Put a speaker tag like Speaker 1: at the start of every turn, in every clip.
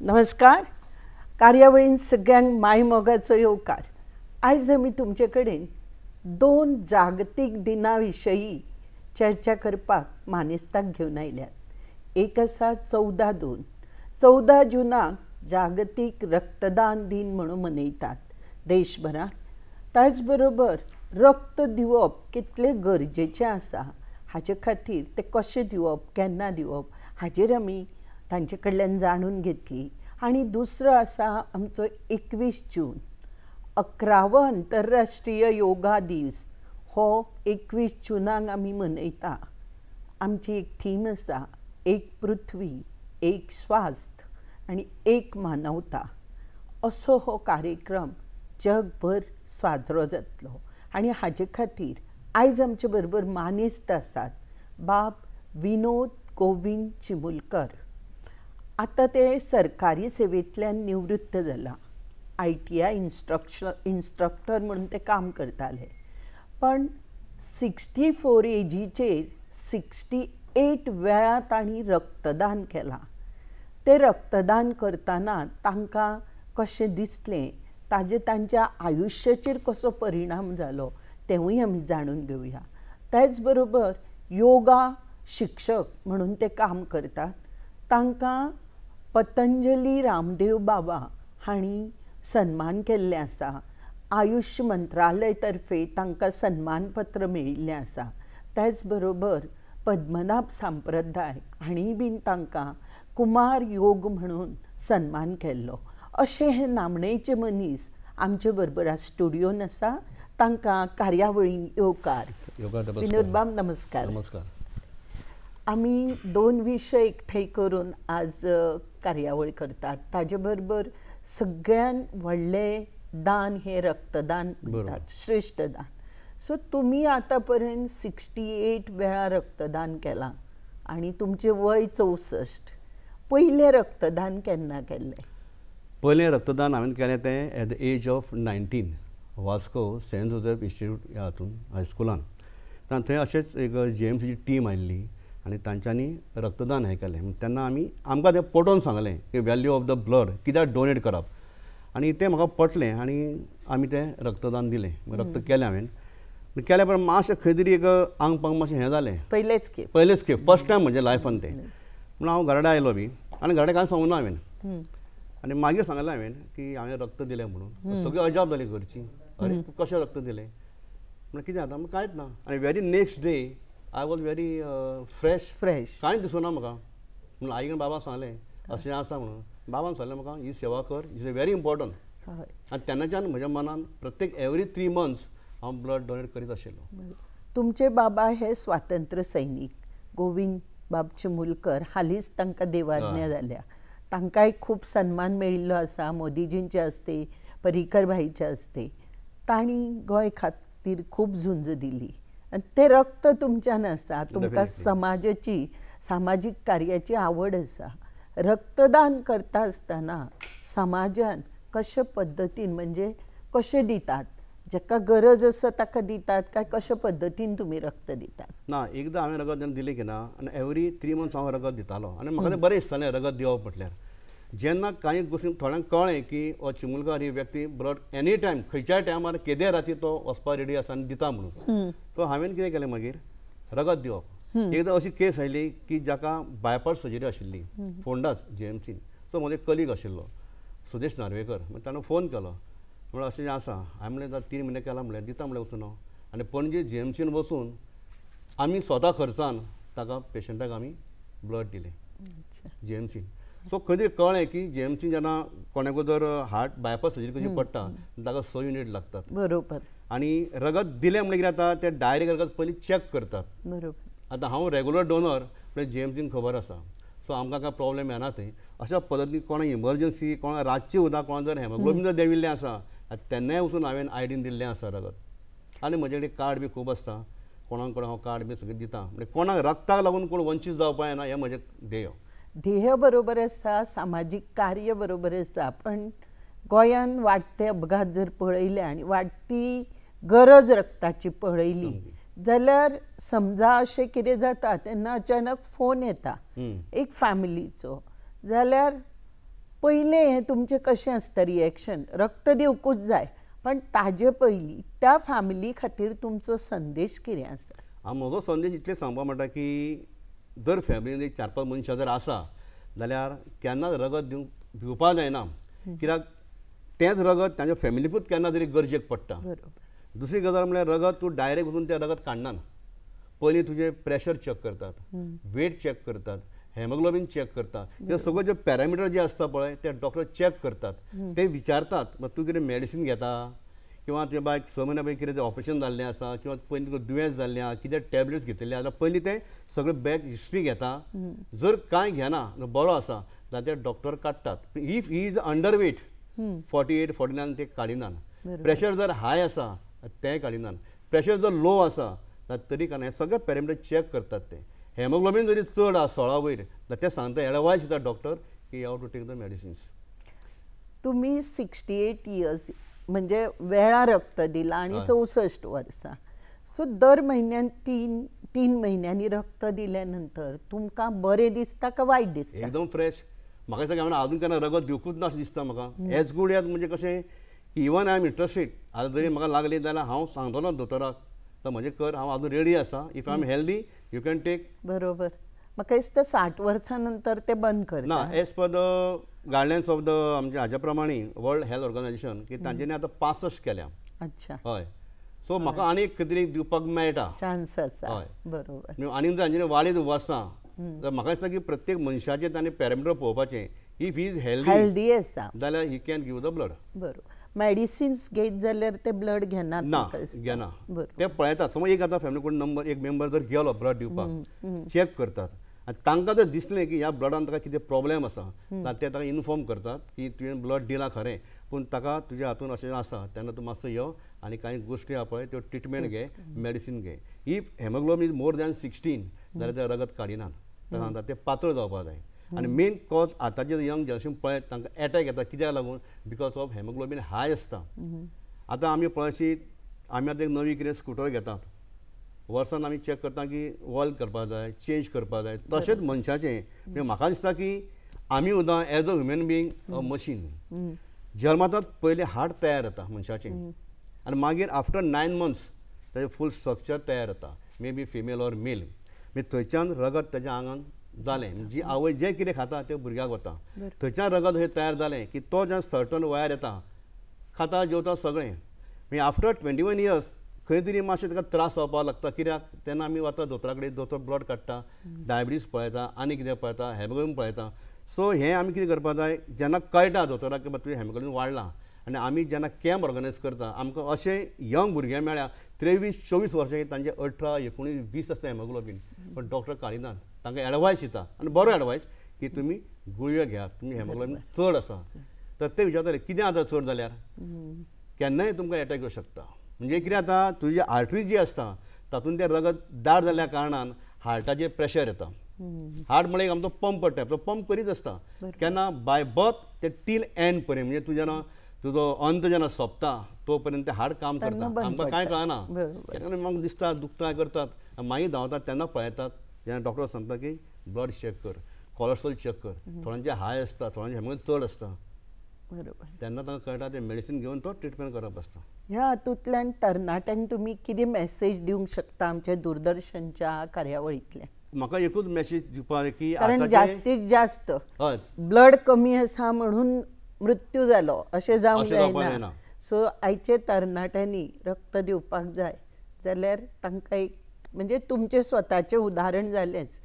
Speaker 1: नमस्कार. कार्यावळीन सगळ्यांक माय मोगाचो येवकार. आयज आमी तुमचे कडेन 2 जागतीक दिनां विशयी चर्चा करपाक मानेस्ताक घेवन आयल्यात. एक आसा 14/2. 14 जुनाक जागतीक रक्तदान दिन म्हणून मनयतात देशभरात. ताच बरोबर रक्त दिवप कितलें गरजेचें आसा हाचे खातीर तें कशें दिवप, केन्ना दिवप हाचेर आमी तांचे कडल्यान जाणून घेतली. आनी दुसरो आसा आमचो 21 जून 11वो आंतरराष्ट्रीय योगा दीस. हो 21 जुनाक आमी मनयता. आमची एक थीम आसा, एक पृथ्वी, एक स्वास्थ आनी एक मानवता. असो हो कार्यक्रम जगभर साजरो जातलो. आनी हाचे खातीर आयज आमचे बरोबर मानेस्त आसात बाब विनोद गोविंद चिमुलकर. आतां ते सरकारी सेवेंतल्यान निवृत्त जाला. ITI इन्स्ट्रक्टर म्हणून ते काम करताले. पण 64 एजीचेर 68 वेळा तांणी रक्तदान केलां. ते रक्तदान करतना तांकां कशें दिसलें, ताजे तांच्या आयुश्याचेर कसो परिणाम जालो तेंवूय आमी जाणून घेवया. त्याच बरोबर योगा शिक्षक म्हणून ते काम करतात. तांकां पतंजली रामदेव बाबा हांणी सन्मान केल्लें आसा. आयुष मंत्रालय तर्फे तांकां सन्मानपत्र मेळिल्लें आसा. त्याच बरोबर पद्मनाभ संप्रदाय हांणी बीन तांकां कुमार योग म्हणून सन्मान केल्लो. अशे हे नामनेचे मनीस आमचे बरोबर आज स्टुडियोन आसा. तांकां कार्यावळीन येवकार. विनोद बाब नमस्कार.
Speaker 2: नमस्कार.
Speaker 1: आमी 2 विशय एकठांय करून आज कार्यावळ करतात. ताजे बरोबर सगळ्यान व्हडलें दान हे रक्तदान म्हणटात, श्रेष्ठ दान. सो तुमी आतां पर्यंत 68 वेळा रक्तदान केलां आनी तुमचें वय 64. पयलें रक्तदान केन्ना केल्लें?
Speaker 2: पयलें रक्तदान हांवें केलें तें at the age of 19 Vasco saint Joseph institute ह्या हातून हायस्कुलान. थंय अशेंच एक GMCची टीम आयिल्ली आनी तांच्यांनी रक्तदान हें केलें. तेन्ना आमकां तें पटोवन सांगलें की व्हॅल्यू ऑफ द ब्लड कित्याक डोनेट करप. आनी तें म्हाका पटलें आनी आमी तें रक्तदान दिलें. रक्त केलें हांवें. केल्या उपरांत मातशें खंय तरी एक आंग पांग मातशें हें जालें.
Speaker 1: पयलेच
Speaker 2: खेप फर्स्ट टायम म्हज्या लायफान तें. म्हणून हांव घरा आयलो बी आनी घरा कांय सांगूं ना हांवें. आनी मागीर सांगलें हांवें की हांवें रक्त दिलें म्हणून. सगळीं अजाप जालीं घरचीं. अरे कशें रक्त दिलें म्हणल्यार कितें जाता कांयच ना. आनी very next day I was very fresh. कांयच दिसूना म्हाका. म्हणून आईन बाबा सांगलें अशें आसा म्हणून. बाबान सांगलें म्हाका ही सेवा कर, इज व्हेरी इम्पॉर्टंट. आनी तेन्नाच्यान म्हज्या मनान प्रत्येक एवरी 3 मंथ्स हांव ब्लड डोनेट करीत आशिल्लो.
Speaker 1: तुमचे बाबा हे स्वातंत्र्य सैनीक गोविंद बाब चिमुलकर. हालींच तांकां देवाज्ञा जाल्या. तांकांय खूब सन्मान मेळिल्लो आसा मोदीजींचे हस्ते, पर्रीकर भाईच्या हस्ते. तांणी गोंय खातीर खूब झुंज दिली आनी तें रक्त तुमच्यान आसा. तुमकां समाजाची सामाजीक कार्याची आवड आसा. रक्तदान करता आसतना समाजान कशे पद्दतीन म्हणजे कशें दितात, जाका गरज आसा ताका दितात काय कशे पद्दतीन तुमी रक्त दितात?
Speaker 2: ना, एकदां हांवें रगत जेन्ना दिलें की ना आनी एवरी 3 मंथ्स हांव रगत दितालो आनी म्हाका तें बरें दिसतालें रगत दिवप म्हटल्यार. जेन्ना कांय गोश्टी थोड्यांक कळ्ळें की हो चिमुलकर ही व्यक्ती ब्लड एनी टायम खंयच्याय टायमार केदे राती तो वचपाक रेडी आसा आनी दिता म्हणून. सो हांवें कितें केलें मागीर रगत दिवप. एकदां अशी केस आयली की जाका बायपास सर्जरी आशिल्ली फोंडाच GMCन. सो म्हजो कलीग आशिल्लो सुदेश नार्वेकर. ताणें फोन केलो म्हणल्यार अशें आसा. हांवें म्हणलें 3 म्हयने केला म्हणल्यार दिता म्हणल्यार वचून हांव. आनी पणजे GMCन वचून आमी स्वता खर्चान ताका पेशंटाक आमी ब्लड दिलें GMCन. सो खंय तरी कळ्ळें की GMCन जेन्ना कोणाको जर हार्ट बायपास सर्जरी कशी पडटा ताका 6 युनिट लागतात.
Speaker 1: बरोबर.
Speaker 2: आनी रगत दिलें म्हणल्यार कितें जाता ते डायरेक्ट रगत पयलीं चॅक करतात.
Speaker 1: बरोबर.
Speaker 2: आतां हांव रेगुलर डोनर म्हणल्यार GMCन खबर आसा. सो आमकां कांय प्रॉब्लेम येना थंय. अशा पद्दतीन कोणाक इमर्जन्सी कोणाक रातची सुद्दां कोणाक जर हेमोग्लोबीन जर देंविल्लें आसा तेन्नाय वचून हांवें आयडीन दिल्लें आसा रगत. आनी म्हजे कडेन कार्ड बी खूब आसता. कोणाक हांव कार्ड बी सगळें दिता. म्हणजे कोणाक रक्ताक लागून कोण वंचीत जावपाक येना हें म्हजें ध्येय
Speaker 1: बरोबर आसा, सामाजीक कार्य बरोबर आसा. पण गोंयान वाडटे अपघात जर पळयले आनी वाडटी गरज रक्ताची पळयली जाल्यार समजा अशें कितें जाता तेन्ना अचानक फोन येता एक फॅमिलीचो, जाल्यार पयले हे तुमचें कशें आसता रिएक्शन रक्त दिवकूच जाय पण ताजे पयलीं त्या फॅमिली खातीर तुमचो संदेश कितें आसा?
Speaker 2: हांव म्हजो संदेश इतलें सांगपा म्हणटा की दर फॅमिलीन एक 4-5 मनशां जर आसा जाल्यार केन्नाच रगत दिवपा जायना कित्याक तेंच रगत तांच्या फॅमिलीकूच केन्ना तरी गरजेक पडटा.
Speaker 1: बरोबर.
Speaker 2: दुसरी गजाल म्हळ्यार रगत तूं डायरेक्ट वचून तें रगत काडनात. पयलीं तुजें प्रेशर चॅक करतात, वेट चॅक करतात, हेमोग्लोबीन चॅक करतात, हे सगळे जे पॅरामिटर जे आसता पळय ते डॉक्टर चॅक करतात. ते विचारतात तूं कितें मेडिसीन घेता किंवा तुज्या बायक 6 म्हयन्या पयलीं कितें ऑपरेशन जाल्लें आसा किंवा पयलीं तुका दुयेंस जाल्लें आसा कितें टॅबलेट्स घेतिल्ले आसा पयलीं ते सगळें बॅक हिस्ट्री घेता. जर कांय घेना बरो आसा जाल्यार ते डॉक्टर काडटात. If he is under weight 48-49 ते काडिनात. प्रेशर जर हाय आसा तेंय काडिनात. प्रेशर जर लो आसा जाल्यार तरी काडना. हे सगळे पॅरामिटर चॅक करतात ते. हेमोग्लोबीन जरी चड आसा 16 वयर जाल्यार ते सांगता एडवायस दिता डॉक्टर की you have to take the medicines.
Speaker 1: तुम्ही 68 इयर्स म्हणजे वेळा रक्त दिला आणि 64 वर्सां. सो दर म्हयन्यान तीन महिन्यांनी रक्त दिल्यानंतर तुमकां बरें दिसता का वायट दिसता?
Speaker 2: एकदम फ्रेश. म्हाका दिसता की अजून केन्ना रगत दिवकूच ना अशें दिसता म्हाका. एज गूड एज म्हणजे कशें की इवन आय एम इंट्रस्टेड. आतां जरी म्हाका लागली जाल्यार हांव सांगतलो दोतोराक तर म्हणजे कर हांव अजून रेडी आसा. If I am healthy you can take.
Speaker 1: बरोबर. म्हाका दिसता 60 वर्सां नंतर ते बंद करता.
Speaker 2: ना as per the guidelines of the आमच्या हाज्या प्रमाणे वर्ल्ड हेल्थ ऑर्गनायझेशन की तांच्यांनी आतां 65 केल्या.
Speaker 1: अच्छा.
Speaker 2: हय. सो म्हाका आनी कितें तरी दिवपाक मेळटा.
Speaker 1: चान्स आसा.
Speaker 2: हय.
Speaker 1: बरोबर.
Speaker 2: आनी तांच्यांनी वाडीत वर्सां तर म्हाका दिसता की प्रत्येक मनशाचें तांणी पॅरामिटर पळोवपाचें. इफ ही इज
Speaker 1: हेल्दी आसा
Speaker 2: जाल्यार he can give the blood.
Speaker 1: बरोबर. मेडिसिन्स घेत जाल्यार ते ब्लड घेनात?
Speaker 2: ना घेना. ते पळयतात. समज एक आतां फॅमिली कोण एक मेंबर जर गेलो ब्लड दिवपाक चॅक करतात आनी तांकां जर दिसलें की ह्या ब्लडान ताका कितें प्रॉब्लेम आसा जाल्यार ते ताका इन्फॉर्म करतात की तुवें ब्लड दिलां खरें पूण ताका तुज्या हातून अशें आसा तेन्ना तूं मातसो यो आनी कांय गोश्टी आहा पळय त्यो ट्रिटमेंट घे, मेडिसीन घे. If haemoglobin is more than 16 जाल्यार ते रगत काडिनात. ताका सांगता ते पातळ जावपाक जाय. आनी मेन कॉज आतांचे यंग जनरेशन पळयत तांकां एटॅक येता कित्याक लागून बिकॉज ऑफ हेमोग्लोबीन हाय आसता. आतां आमी पळयशी आमी आतां एक नवी कितें स्कुटर घेतात वर्सान आमी चॅक करता की ऑयल करपाक जाय, चेंज करपाक जाय. तशेंच मनशाचें म्हणजे म्हाका दिसता की आमी सुद्दां as a human being a machine जल्मांतच पयलीं हार्ट तयार जाता मनशाचें आनी मागीर आफ्टर 9 months ताजें फूल स्ट्रक्चर तयार जाता. May be female or male. म्हणजे थंयच्यान रगत ताच्या आंगान जालें. जी आवय जें कितें खाता तें भुरग्याक वता. थंयच्यान रगत हें तयार जालें की तो जेन्ना सर्टन वयार येता खाता जेवता सगळें. म्हणजे आफ्टर 21 years खंय तरी मातशें ताका त्रास जावपाक लागता. कित्याक तेन्ना आमी वता दोतोरा कडेन. दोतोर ब्लड काडटा, डायबिटीज पळयता, आनी कितें पळयता, हेमोग्लोबीन पळयता. सो हें आमी कितें करपाक जाय जेन्ना कळटा दोतोराक की तुवें हेमोग्लोबीन वाडलां आनी आमी जेन्ना कॅम्प ऑर्गनायज करता आमकां अशें यंग भुरगे मेळ्ळ्या 23-24 वर्सांचे तांचे 18, 19, 20 आसता हेमोग्लोबीन पण डॉक्टर काडिनात. तांकां एडवायस दिता आनी बरो एडवायस की तुमी गुळयो घेयात, तुमी हेमोग्लोबीन चड आसा. तर ते विचारताले कितें आतां चड जाल्यार केन्नाय तुमकां एटॅक येवं शकता. म्हणजे कितें जाता तुजी आर्टरी जी आसता तातूंत तें रगत दाट जाल्ल्या कारणान हार्टाचेर प्रेशर येता. हार्ट म्हळ्यार आमचो पंप पडटा तो पंप करीत आसता केन्ना बाय बर्थ ते टील एंड पर्यंत म्हणजे तूं जेन्ना तुजो अंत जेन्ना सोंपता तो पर्यंत ते हार्ट काम करता. आमकां कांय कळना. केन्ना म्हाका दिसता दुखता करतात मागीर धांवतात तेन्ना पळयतात जेन्ना डॉक्टर सांगता की ब्लड चॅक कर, कोलेस्ट्रॉल चॅक कर. थोड्यांचे हाय आसता, थोड्यांचे हेमोग्लोबीन चड आसता.
Speaker 1: बरोबर.
Speaker 2: तेन्ना तांकां कळटा ते मेडिसीन घेवन तो ट्रिटमेंट करप आसता.
Speaker 1: ह्या हातूंतल्यान तरणाट्यांक तुमी कितें मेसेज दिवंक शकता आमच्या दूरदर्शनच्या कार्यावळींतल्यान?
Speaker 2: म्हाका एकूच मेसेज दिवपाक की
Speaker 1: कारण जास्तीत जास्त
Speaker 2: हय
Speaker 1: ब्लड कमी आसा म्हणून मृत्यू जालो अशें जावंक जायना. सो आयचे तरणाट्यांनी रक्त दिवपाक जाय जाल्यार तांकां एक म्हणजे तुमचें स्वताचें उदाहरण जालेंच.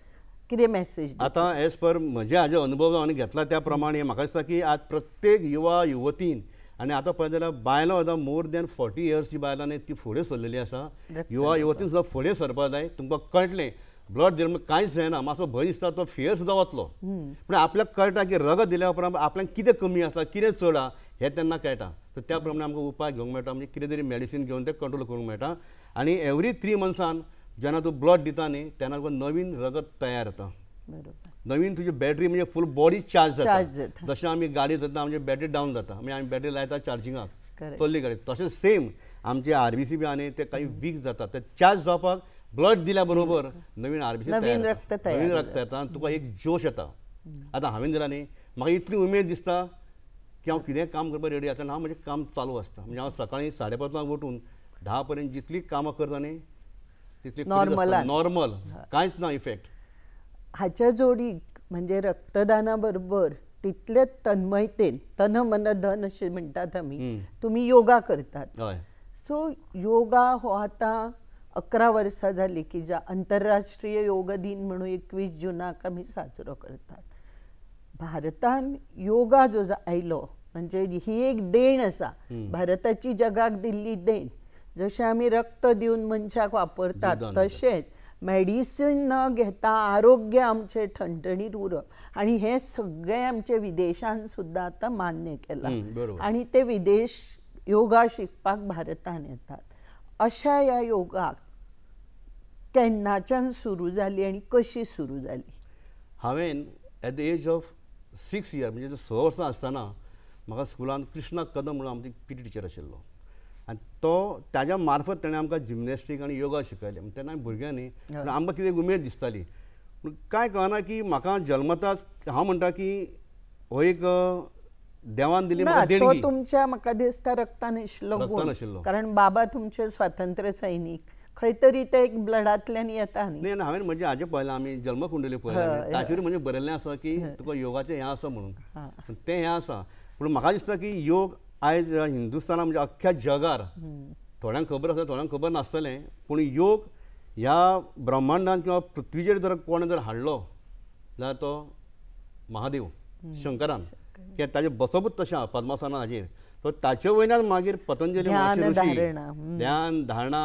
Speaker 1: कितें मेसेज?
Speaker 2: आतां एज पर म्हजे हाजे अनुभव हांवें घेतला त्या प्रमाणे म्हाका दिसता की आज प्रत्येक युवा युवतीन आनी आतां पळयत जाल्यार बायलां सुद्दां मोर दॅन 40 years बायलां ती फुडें सरलेली आसा. युवा युवतीन सुद्दां फुडें सरपाक जाय. तुमकां कळटलें ब्लड दिलें म्हणजे कांयच जायना. मातसो भंय दिसता तो फियर सुद्दां वतलो पूण आपल्याक कळटा की रगत दिल्या उपरांत आपल्याक कितें कमी आसा कितें चड आसा हें तेन्ना कळटा. तर त्या प्रमाणे आमकां उपाय घेवंक मेळटा. म्हणजे कितें तरी मेडिसीन घेवन तें कंट्रोल करूंक मेळटा. आनी एवरी 3 months जेन्ना तूं ब्लड दिता न्ही तेन्ना तुका नवीन रगत तयार जाता. नवीन तुजी बॅटरी म्हणजे फूल बॉडी चार्ज जाता. जशें आमी गाडी चलयता आमची बॅटरी डावन जाता म्हणजे आमी बॅटरी लायता चार्जिंगाक चल्ली गाडी तशें सेम आमचे RBC बी आनी ते काही वीक जाता. ते चार्ज जावपाक ब्लड दिल्या बरोबर नवीन RBC
Speaker 1: नवीन रक्त
Speaker 2: येता आनी तुका एक जोश येता. आतां हांवें दिला न्ही म्हाका इतली उमेद दिसता की हांव कितें काम करपाक रेडी आसता आनी हांव म्हजें काम चालू आसता. म्हणजे हांव सकाळीं 5:30 उठून 10 पर्यंत जितली कामां करता न्ही तितली
Speaker 1: नॉर्मलान.
Speaker 2: नॉर्मल, कांयच ना इफेक्ट.
Speaker 1: हाच्या जोडीक म्हणजे रक्तदाना बरोबर तितलेच तन्मयतेन तन मन धन अशें म्हणटात आमी तुमी योगा करतात.
Speaker 2: हय.
Speaker 1: सो योगा हो आतां 11 वर्सां जाली की ज्या आंतरराष्ट्रीय योग दिन म्हणून 21 जुनाक आमी साजरो करतात. भारतान योगा जो आयलो म्हणजे ही एक देण आसा, भारताची जगाक दिल्ली देण. जशें आमी रक्त दिवन मनशाक वापरतात तशेंच मेडिसीन न घेता आरोग्य आमचें ठणठणीत उरप आनी हें सगळें आमचे विदेशान सुद्दां आतां मान्य केलां आनी ते विदेश योगा शिकपाक भारतान येतात. अशा ह्या योगाक केन्नाच्यान सुरू जाली आनी कशी सुरू जाली?
Speaker 2: हांवें at the age of 6 years म्हणजे 6 वर्सां आसतना म्हाका स्कुलान कृष्णा कदम म्हणून आमचो PT टिचर आशिल्लो आनी ताज्या मार्फत ताणें आमकां जिमनॅस्टीक आनी योगा शिकयलें. तेन्ना भुरग्यांनी आमकां कितें उमेद दिसताली. पूण कांय कळना की म्हाका जल्मताच हांव म्हणटा की हो एक देवान दिली म्हाका
Speaker 1: तो
Speaker 2: देणगी.
Speaker 1: तुमच्या म्हाका दिसता रक्तान आशिल्लो
Speaker 2: रक्तान
Speaker 1: गूण.
Speaker 2: आशिल्लो.
Speaker 1: कारण बाबा तुमचे स्वातंत्र्य सैनीक खंय तरी ते एक ब्लडांतल्यान येता न्ही.
Speaker 2: नाही हांवें म्हणजे हाजे पळयलां आमी जल्म कुंडली पळयल्या ताचेर म्हणजे बरयल्लें आसा की तुका योगाचें हें आसा म्हणून तें हें आसा. पूण म्हाका दिसता की योग आयज हिंदुस्थानात म्हणजे अख्ख्या जगार थोड्यांक खबर आसा थोड्यांक खबर नासतलें पूण योग ह्या ब्रह्मांडान किंवा पृथ्वीचेर जर कोणें जर हाडलो जाल्यार तो महादेव शंकरान. कित्याक ताजें बसपूच तशें आसा पद्मासनान हाजेर. सो ताचे वयल्यान मागीर पतंजली ऋषी ध्यान धारणा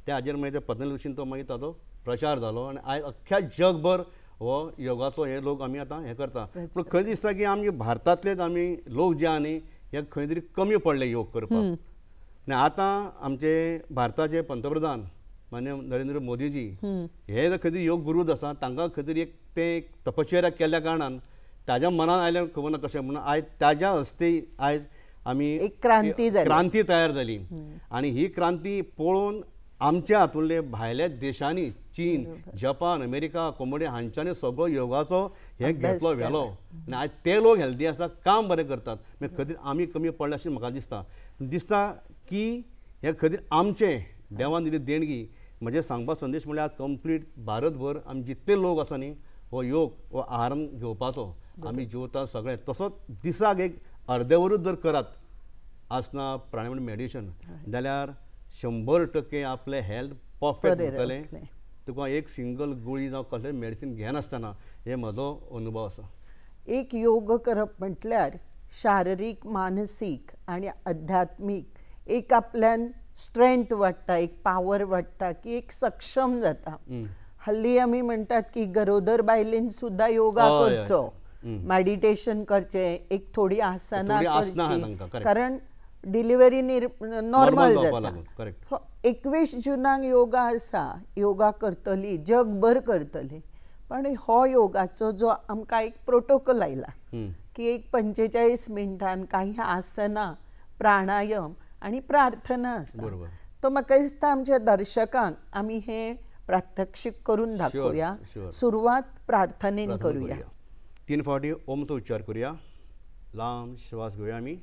Speaker 2: त्या हाजेर मागीर पतंजली ऋषीन तो मागीर ताचो प्रचार जालो आनी आयज अख्ख्या जगभर हो योगाचो हे लोक आमी आतां हें करता. पूण खंय दिसता की आमचे भारतांतलेच आमी लोक जे आहा न्ही हे खंय तरी कमी पडले योग करपाक. आनी आतां आमचे भारताचे पंतप्रधान मान्य नरेंद्र मोदीजी हे जर खंय तरी योग गुरूच आसा तांकां खंय तरी एक तें तपश्चर्या केल्ल्या कारणान ताज्या मनान आयलें खबर ना कशें म्हणून आयज ताज्या हस्ते आयज आमी
Speaker 1: एक क्रांती
Speaker 2: तयार जाली. आनी ही क्रांती पळोवन आमच्या हातूंतले भायल्या देशांनी चीन जपान अमेरिका कोमोडिया हांच्यांनी सगळो योगाचो हे घेतलो व्हेलो आनी आयज ते लोक हेल्दी आसा काम बरें करतात. मागीर खंय तरी आमी कमी पडले अशें म्हाका दिसता की हे खंय तरी आमचें देवान दिली देणगी. म्हजें सांगपाचो संदेश म्हळ्यार कंप्लीट भारतभर आमी जितले लोक आसा न्ही हो योग हो आहारान घेवपाचो आमी जेवता सगळें. तसोच दिसाक एक अर्देवरूच जर करत आसना प्राणायाम मेडिटेशन जाल्यार 100% आपलें हेल्थ परफेक्ट उरतलें. तुका एक सिंगल गुळी जावं कसलें मेडिसीन घेनासतना हे म्हजो अनुभव आसा.
Speaker 1: एक योग करप म्हटल्यार शारिरीक मानसीक आनी आध्यात्मीक एक आपल्यान स्ट्रेंथ वाडटा एक पावर वाडटा की एक सक्षम जाता. हल्ली आमी म्हणटात की गरोदर बायलेन सुद्धा योगा करचो मेडिटेशन करचें एक थोडी आसनां करची कारण डिलिव्हरी नॉर्मल जाता. 21 जुनाक योगा आसा योगा करतली जगभर करतली. पण हो योगाचो जो आमकां एक प्रोटोकॉल आयला की एक 45 मिनटान काही आसनां प्राणायाम आनी प्रार्थना आसा. तो म्हाका दिसता आमच्या दर्शकांक आमी हे प्रात्यक्षिक करून दाखोवया. सुरवात प्रार्थनेन करूया.
Speaker 2: 3 फावटी ओमचो उच्चार करूया. लांब श्वास घेवया आमी.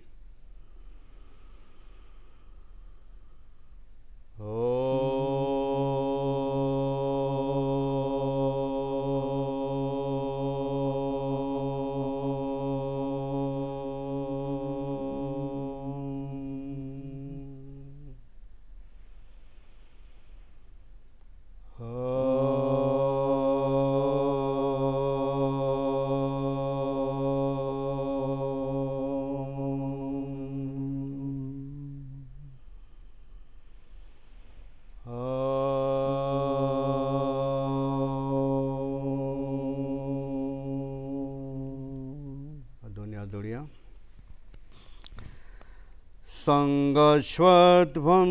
Speaker 2: संगश्वत्वं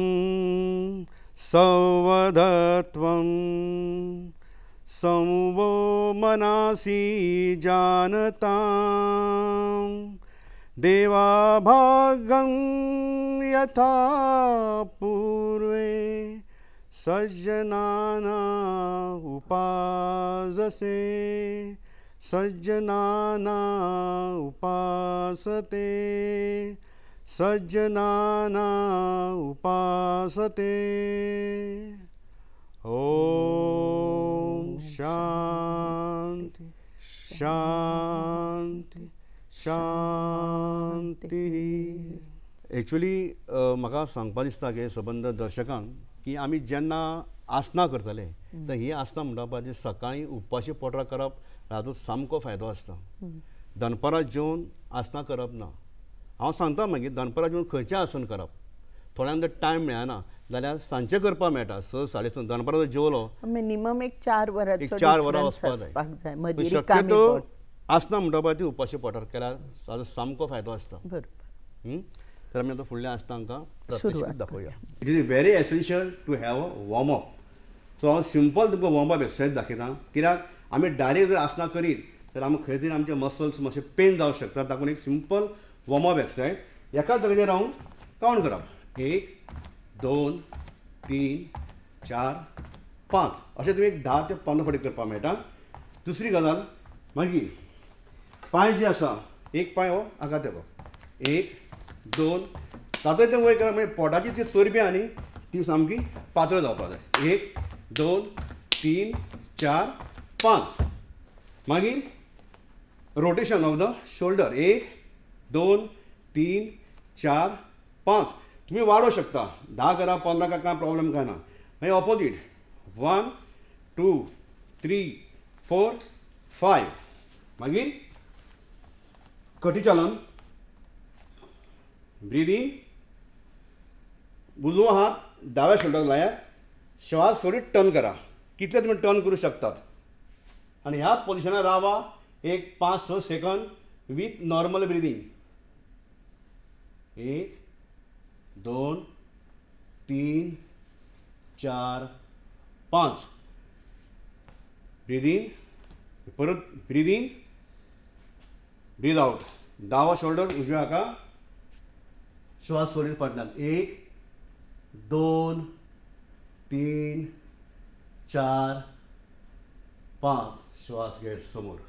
Speaker 2: संवदत्वं संवो मनसि जानतां देवाभागं यथा पूर्वे सज्जनाना उपाससे सज्जनाना उपासते सज्जनाना उपासते ओम शांति शांति शांती. एक्चुअली म्हाका सांगपाक दिसता की सबंद दर्शकांक की आमी जेन्ना आसनां करतले तर ही आसनां म्हणटा सकाळीं उपाशी पोटार करप हातूंत सामको फायदो आसता. दनपारां जेवन आसनां करप ना. हांव सांगता मागीर दनपारां जेवन खंयचें आसन करप. थोड्यांक जर टायम मेळना जाल्यार सांजचें करपाक मेळटा 6-6:30. दनपारां जर जेवलो
Speaker 1: मिनिमम एक 4 वरांचो
Speaker 2: 4 वरां
Speaker 1: difference
Speaker 2: वचपाक
Speaker 1: आसपाक
Speaker 2: जाय.
Speaker 1: मदीं रिकामी
Speaker 2: शक्यतो
Speaker 1: पोट.
Speaker 2: आसनां म्हणटा पळय ती उपाशी पोटार केल्यार ताजो सामको फायदो आसता.
Speaker 1: बरोबर.
Speaker 2: तर आमी आतां फुडल्या आसनांका
Speaker 1: सुरवात
Speaker 2: दाखोवया. It is very essential to have a warm up. So हांव सिंपल तुमकां वॉर्म अप एक्सरसायज दाखयता. कित्याक आमी डायरेक्ट जर आसनां करीत तर आमकां खंय तरी आमचे मसल्स मातशे पेन जावंक शकता. तातूंत एक सिंपल वॉर्म अप एक्सरसायज. एकाच जाग्याचेर रावन कावंट करप. 1 2 3 4 5 अशें तुमी एक 10 ते 15 फावटी करपाक मेळटा. दुसरी गजाल मागीर पांय जे आसा एक पांय हो आगात येवप. 1 2 तातूंत वयर केल्यार मागीर पोटाची जी चरबी आहा न्ही ती सामकी पातळ जावपाक जाय. 1 2 3 4 5. मागीर रोटेशन ऑफ द शोल्डर. 1 2 3 4 5. तुम्ही वाडोवंक शकता. 10 करा 15 करा कांय प्रॉब्लेम काय ना. मागीर ऑपोजीट 1 2 3 4 5. मागीर कटी चालन. Breathe in. उजवो हात दाव्या शोल्डर लायात. श्वास सोडीत टर्न करा. कितले तुम्ही टर्न करू शकतात. आणि ह्या पोझिशनार रावा एक 5-6 second with normal breathing. 1 2 3 4 5. Breathe in. परत ब्रीद इन ब्रीद आउट. दावा शोल्डर उजव्या हाका. श्वास सोडीत फाटल्यान. 1 2 3 4 5. श्वास घेत समोर.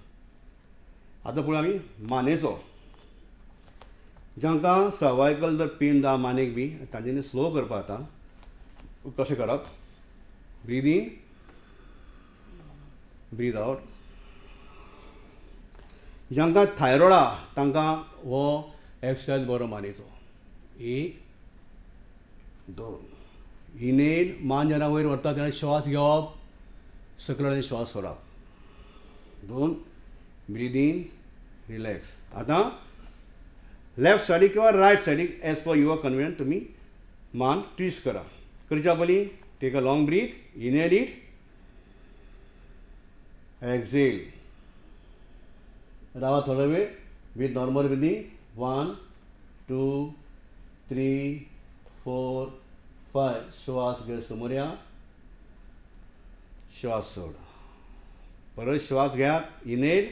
Speaker 2: आतां पळय आमी मानेचो. जांकां सर्वायकल जर पेन जाता मानेक बी तांच्यांनी स्लो करपाक जाता. कशें करप. ब्रीद इन ब्रीद आउट. जांकां थायरॉयड आहा तांकां हो एक्सरसायज बरो मानेचो. 1 2. इनेल मान जेन्ना वयर व्हरता तेन्ना श्वास घेवप. सकयल आनी श्वास सोडप. 2 ब्रीद इन रिलॅक्स. आतां लेफ्ट सायडीक किंवा रायट सायडीक एज पर युअर कन्विनियंट तुमी मान ट्विस्ट करा. करच्या पयलीं take a long breath. Inhale it. Exhale. रावा थोडो वेळ विथ नॉर्मल ब्रिदींग. 1 2 3 4 5. श्वास घे समोर या. श्वास सोड. परत श्वास घ्या. Inhale.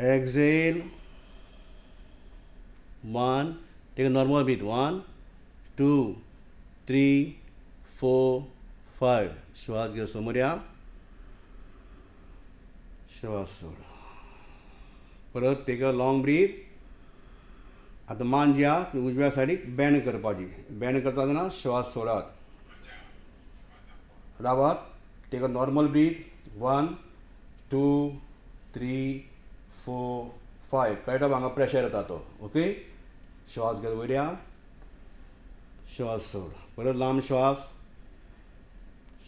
Speaker 2: Exhale. 1 take a normal breath. 1 2 3 4 5. श्वास घे समोर या. श्वास सोड. परत टेक अ लॉंग ब्रीथ. आतां मान जी आहा ती उजव्या सायडीक बँड करपाची. बँड करता तेन्ना श्वास सोडात. रावात. Take a normal breath. 1 2 3 4 5. कळटा हांगा प्रेशर येता तो. ओके. श्वास घेत वयर या. श्वास सोड. परत लांब श्वास.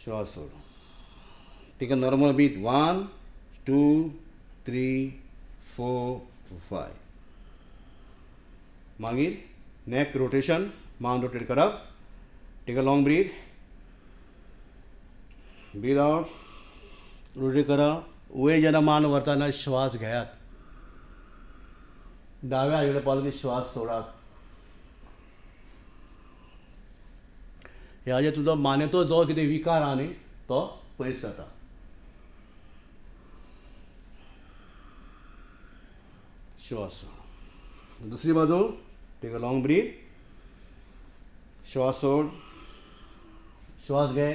Speaker 2: श्वास सोड. Take a normal breath. 1 2 3 4 5. मागीर नेक रोटेशन. मान रोटेट करप. Take a long breath. Breathe out. Rotate करा. वयर जेन्ना मान व्हरता तेन्ना श्वास घेयात. दाव्या आयकडे पावलो की श्वास सोडात. ह्या जे तुजो मानेचो जो कितें विकार आहा न्ही तो पयस जाता. श्वास सोड. दुसरी बाजू. Take a long breath. श्वास सोड. श्वास घे.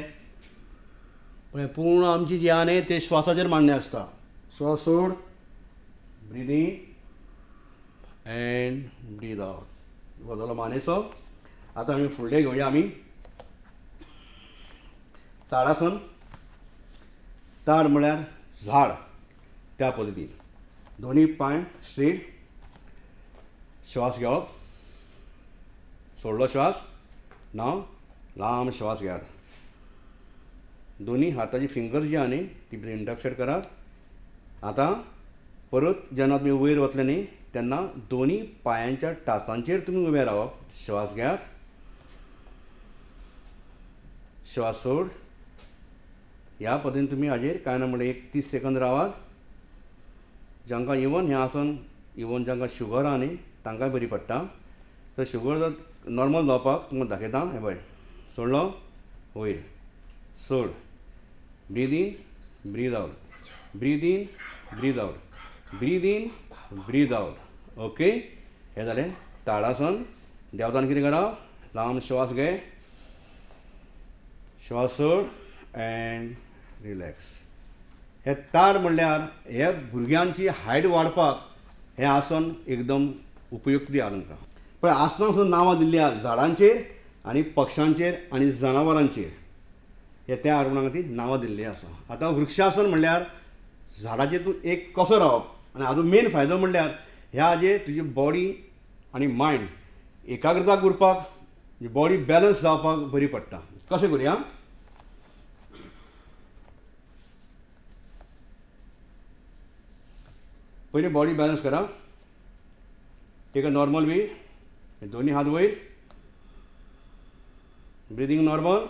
Speaker 2: पळय पूर्ण आमची जी आहा न्ही ते श्वासाचेर मांडणे आसता. श्वास सोड, breathe in and breathe out. हो जालो मानेचो. आतां आमी फुडले घेवया आमी ताडासन. ताड म्हळ्यार झाड त्या पद्दतीन. दोनी पांय स्ट्रेट, श्वास घेवप, सोडलो श्वास. नाव लांब श्वास घेयात. दोनी हाताची फिंगर्स जी आहा न्ही ती इंटरसेट करात. आतां परत जेन्ना तुमी वयर वतले न्ही तेन्ना दोनी पांयांच्या टाचांचेर तुमी उबे रावप. श्वास घेयात, श्वास सोड. ह्या पद्दतीन तुमी हाजेर कांय ना म्हणल्यार 1-30 सेकंद रावात. जांकां इवन हें आसन इवन जांकां शुगर आहा न्ही तांकांय बरी पडटा. तर शुगर जर नॉर्मल जावपाक तुमकां दाखयता. हे पळय सोडलो वयर, सोड, ब्रीद in, breathe out, breathe in, breathe out, breathe in, breathe out. Okay, हें जालें ताडासन. देंवताना कितें करप? लांब श्वास घे, श्वास सोड अँड रिलॅक्स. हे ताड म्हणल्यार हे भुरग्यांची हायट वाडपाक हें आसन एकदम उपयुक्ती आहा तांकां. पण आसनाक सुद्दां नांवां दिल्लीं आहा झाडांचेर आनी पक्ष्यांचेर आनी जनावरांचेर. हे त्या कारणाक ती नांवां दिल्लीं आसा. आतां वृक्षासन म्हणल्यार झाडाचेर तूं एक कसो रावप. आनी हाजो मेन फायदो म्हणल्यार ह्या हाजेर तुजी बॉडी आनी मायंड एकाग्रता करपाक, बॉडी बॅलन्स जावपाक बरी पडटा. कशें करुया? पयलीं बॉडी बॅलन्स करा. Take a normal way. दोनी हात वयर, ब्रिदींग नॉर्मल.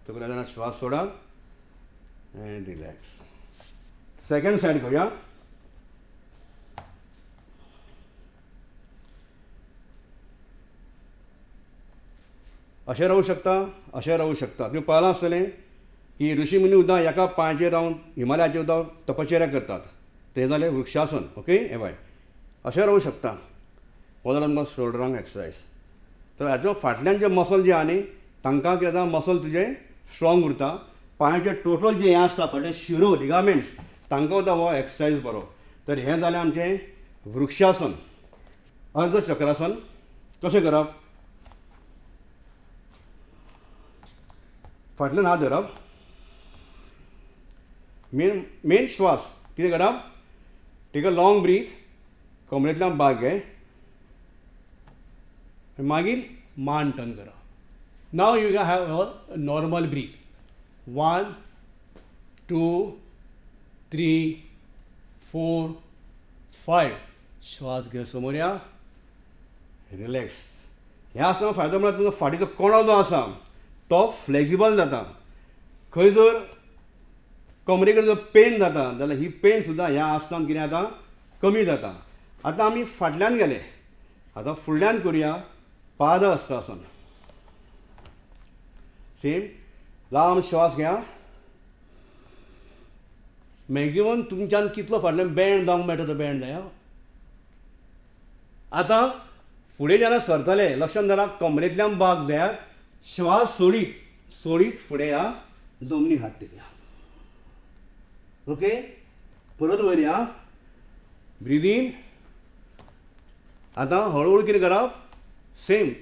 Speaker 2: तकल्या जाणा श्वास सोडा अँड रिलॅक्स. सेकंड सायड घेवया. अशें रावूं शकता, अशें रावूं शकता. तुमी पळयलां आसतलें की ऋषी मुनी सुद्दां एका पांयाचेर रावन हिमालयाचेर सुद्दां तपश्चर्या करतात. तें जालें वृक्षासन. ओके, हे बाय अशें रावूं शकता. हो जालो तुमकां शोल्डरांक एक्सरसायज. तर हाजो फाटल्यान जे मसल जे आहा न्ही तांकां कितें जाता, मसल तुजे स्ट्रॉंग उरता. पांयाचे टोटल जे हें आसता फाटले शिरो लिगामेंट्स तांकां सुद्दां हो एक्सरसायज बरो. तर हें जालें आमचें वृक्षासन. अर्धचक्रासन कशें करप? फाटल्यान हात धरप. मेन श्वास कितें करप? Take a long breath. कमरेंतल्यान भाग घे. मागीर मान टर्न करप. Now you have a normal breath. 1 2 3 4 5. श्वास घे, समोर या, रिलॅक्स. ह्या आसतना फायदो म्हळ्यार तुमचो फाटीचो कणो जो आसा तो फ्लेक्सिबल जाता. खंय जर कमरे कडेन जर पेन जाता जाल्यार ही पेन सुद्दां ह्या आसनान कितें जाता, कमी जाता. आतां आमी फाटल्यान गेले. आतां फुडल्यान करुया पादहस्तासन. सेम लांब श्वास घ्या. मॅक्झिमम तुमच्यान कितलो फाटल्यान बँड जावंक मेळटा तो बँड जाया. आतां फुडें जेन्ना सरतले लक्षांत धरा, कमरेंतल्यान भाग द्यात. श्वास सोडीत सोडीत फुडें या, जमनीक हात तेकया. ओके, परत वयर या, ब्रीद इन. आतां हळूहळू कितें करप? सेम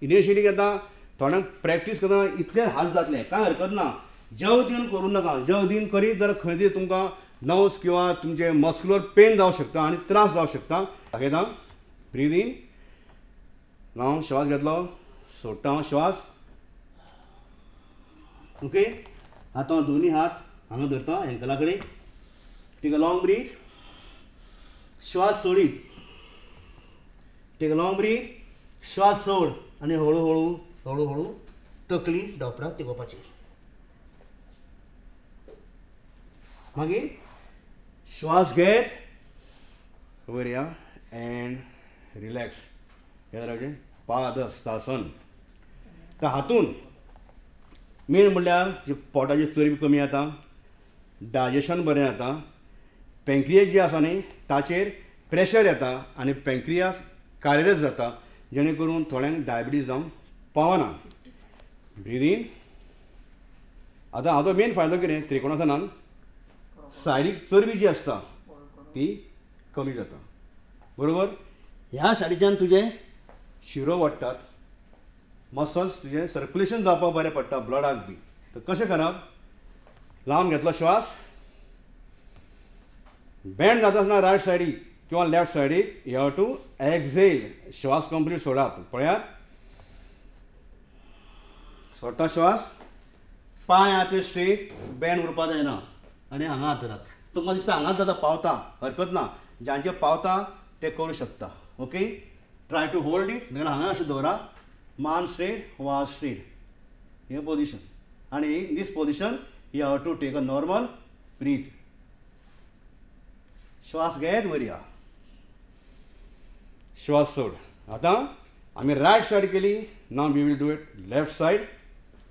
Speaker 2: इनिशियली आतां थोड्यांक प्रॅक्टीस करतना इतले हात जातले, कांय हरकत ना. जगदीन करूं नाका. जगदीन करीत जाल्यार खंय तरी तुमकां नर्व्स किंवा तुमचे मस्क्युलर पेन जावं शकता आनी त्रास जावं शकता. दाखयता. Breathe in. लांब श्वास घेतलो, सोडटा श्वास. ओके, आतां दोनी हात हांगा धरता एंकला कडेन. Take a long breath. श्वास सोडीत. Take a long breath. श्वास सोड आनी हळूहळू हळूहळू तकली डॉपराक तेकोवपाची. मागीर श्वास घेत वयर या अँड रिलॅक्स. हे जालें पादहस्तासन. तर हातून मेन म्हणल्यार जी पोटाची चरबी कमी जाता, डायजेशन बरें जाता, पँक्रियास जी आसा न्ही ताचेर प्रेशर येता आनी पँक्रियास कार्यरत जाता, जेणे करून थोड्यांक डायबिटीज जावंक पावना. Breathe in. आतां हाचो मेन फायदो कितें त्रिकोणासनान सायडीक चरबी जी आसता ती कमी जाता. बरोबर. ह्या सायडीच्यान तुजें शिरो वाडटात, मसल्स तुजें सर्क्युलेशन जावपाक बरें पडटा ब्लडाक बी. तर कशें करप? लावन घेतलो श्वास, बँड जाता आसतना रायट सायडीक किंवा लेफ्ट सायडीक यू हॅव टू एक्झेल. श्वास कंप्लीट सोडात. पळयात, सोडटा श्वास, पांय आहा ते स्ट्रेट, बँड उरपा जायना आनी हांगा हातरात. तुमकां दिसता हांगाच जाता पावता, हरकत ना. जांचे पावता ते करूं शकता. Okay. Try to hold it. नाजाल्यार हांगा अशें दवरा, मान स्ट्रेट, वाज स्ट्रेट. हे पोजिशन. आनी in this position you have to take a normal breath. श्वास घेत वयर या, श्वास सोड. आतां आमी रायट सायड केली. Now we will do it left side.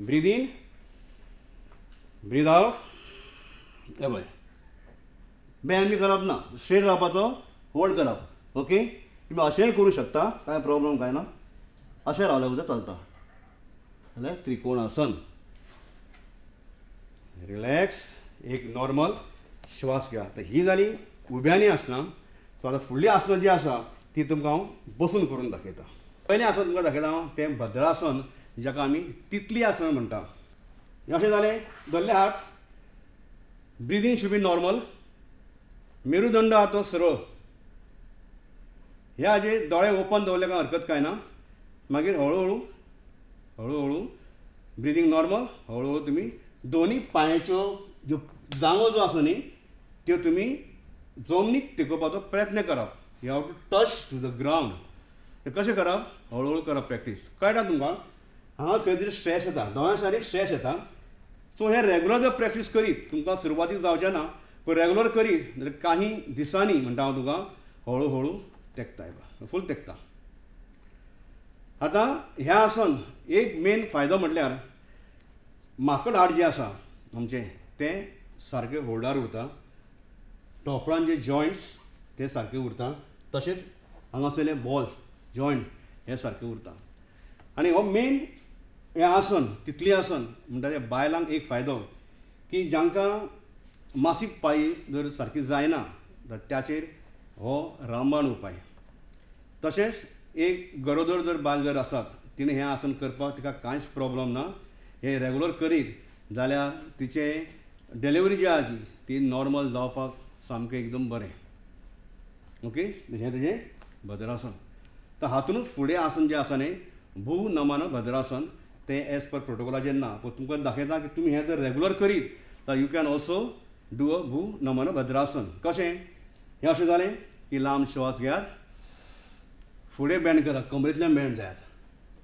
Speaker 2: Breathe in, breathe out. हे पळय, बँड बी करप ना, स्ट्रेट रावपाचो, होल्ड करप. ओके. तुम्ही अशेंय करूं शकता, कांय प्रॉब्लेम कांय ना. अशें रावल्यार सुद्दां चलता. जाल्यार त्रिकोणासन. रिलॅक्स. एक नॉर्मल श्वास घ्या. तर ही जाली उब्यांनी आसनां. सो आतां फुडलीं आसनां जीं आसा ती तुमकां हांव बसून करून दाखयता. पयलें आसन तुमकां दाखयता हांव तें भद्रासन, जाका आमी तितली आसन म्हणटा. हें अशें जालें, धरले हात, ब्रिदींग शूड बी नॉर्मल. मेरुदंड आहा तो सरळ. ह्या हाजे दोळे ओपन दवरले काय हरकत कांय ना. मागीर हळू हळू ब्रिदींग नॉर्मल. हळू तुमी दोनी पांयाच्यो ज्यो जांगो जो आसा न्ही त्यो तुमी जमनीक तेकोवपाचो प्रयत्न करप. You have to touch to the ground. तें कशें करप? हळू करप प्रॅक्टीस. कळटा तुमकां? हांगा खंय तरी स्ट्रेस येता, दोळ्या सायडीक स्ट्रेस येता. सो हें रेगुलर जर प्रॅक्टीस करीत, तुमकां सुरवातीक जावचें ना, पूण रेगुलर करीत जाल्यार काही दिसांनी म्हणटा हांव तुका हळू हळू तेंकता येता, फूल तेंकता. आतां हें आसन एक मेन फायदो म्हटल्यार माकड हाड जें आसा आमचें तें सारकें होल्डार उरता. टोपरान जे जॉयंट्स ते सारके उरता. तशेंच हांगासरले बॉल जॉयंट हे सारके उरता. आनी हो मेन हें आसन तितली आसन म्हणटा तें बायलांक एक फायदो की जांकां मासीक पाळी जर सारकी जायना जाल्यार त्याचेर हो रामबाण उपाय. तशेंच एक गरोदर जर बायल जर आसात तिणें हें आसन करपाक तिका कांयच प्रॉब्लेम ना. हें रेगुलर करीत जाल्यार तिचें डिलिव्हरी जी आसा ती नॉर्मल जावपाक सामकें एकदम बरें. ओके. हें तेजें भद्रासन. तर हातूंतच फुडें आसन जें आसा न्ही भू नमन भद्रासन तें एज पर प्रोटोकॉलाचेर ना. पूण तुमकां दाखयता की तुमी हें जर रेगुलर करीत जाल्यार you can also do a भू नमन भद्रासन. कशें? हें अशें जालें की लांब श्वास घेयात, फुडें बँड करात, कमरेंतल्यान बँड जायात.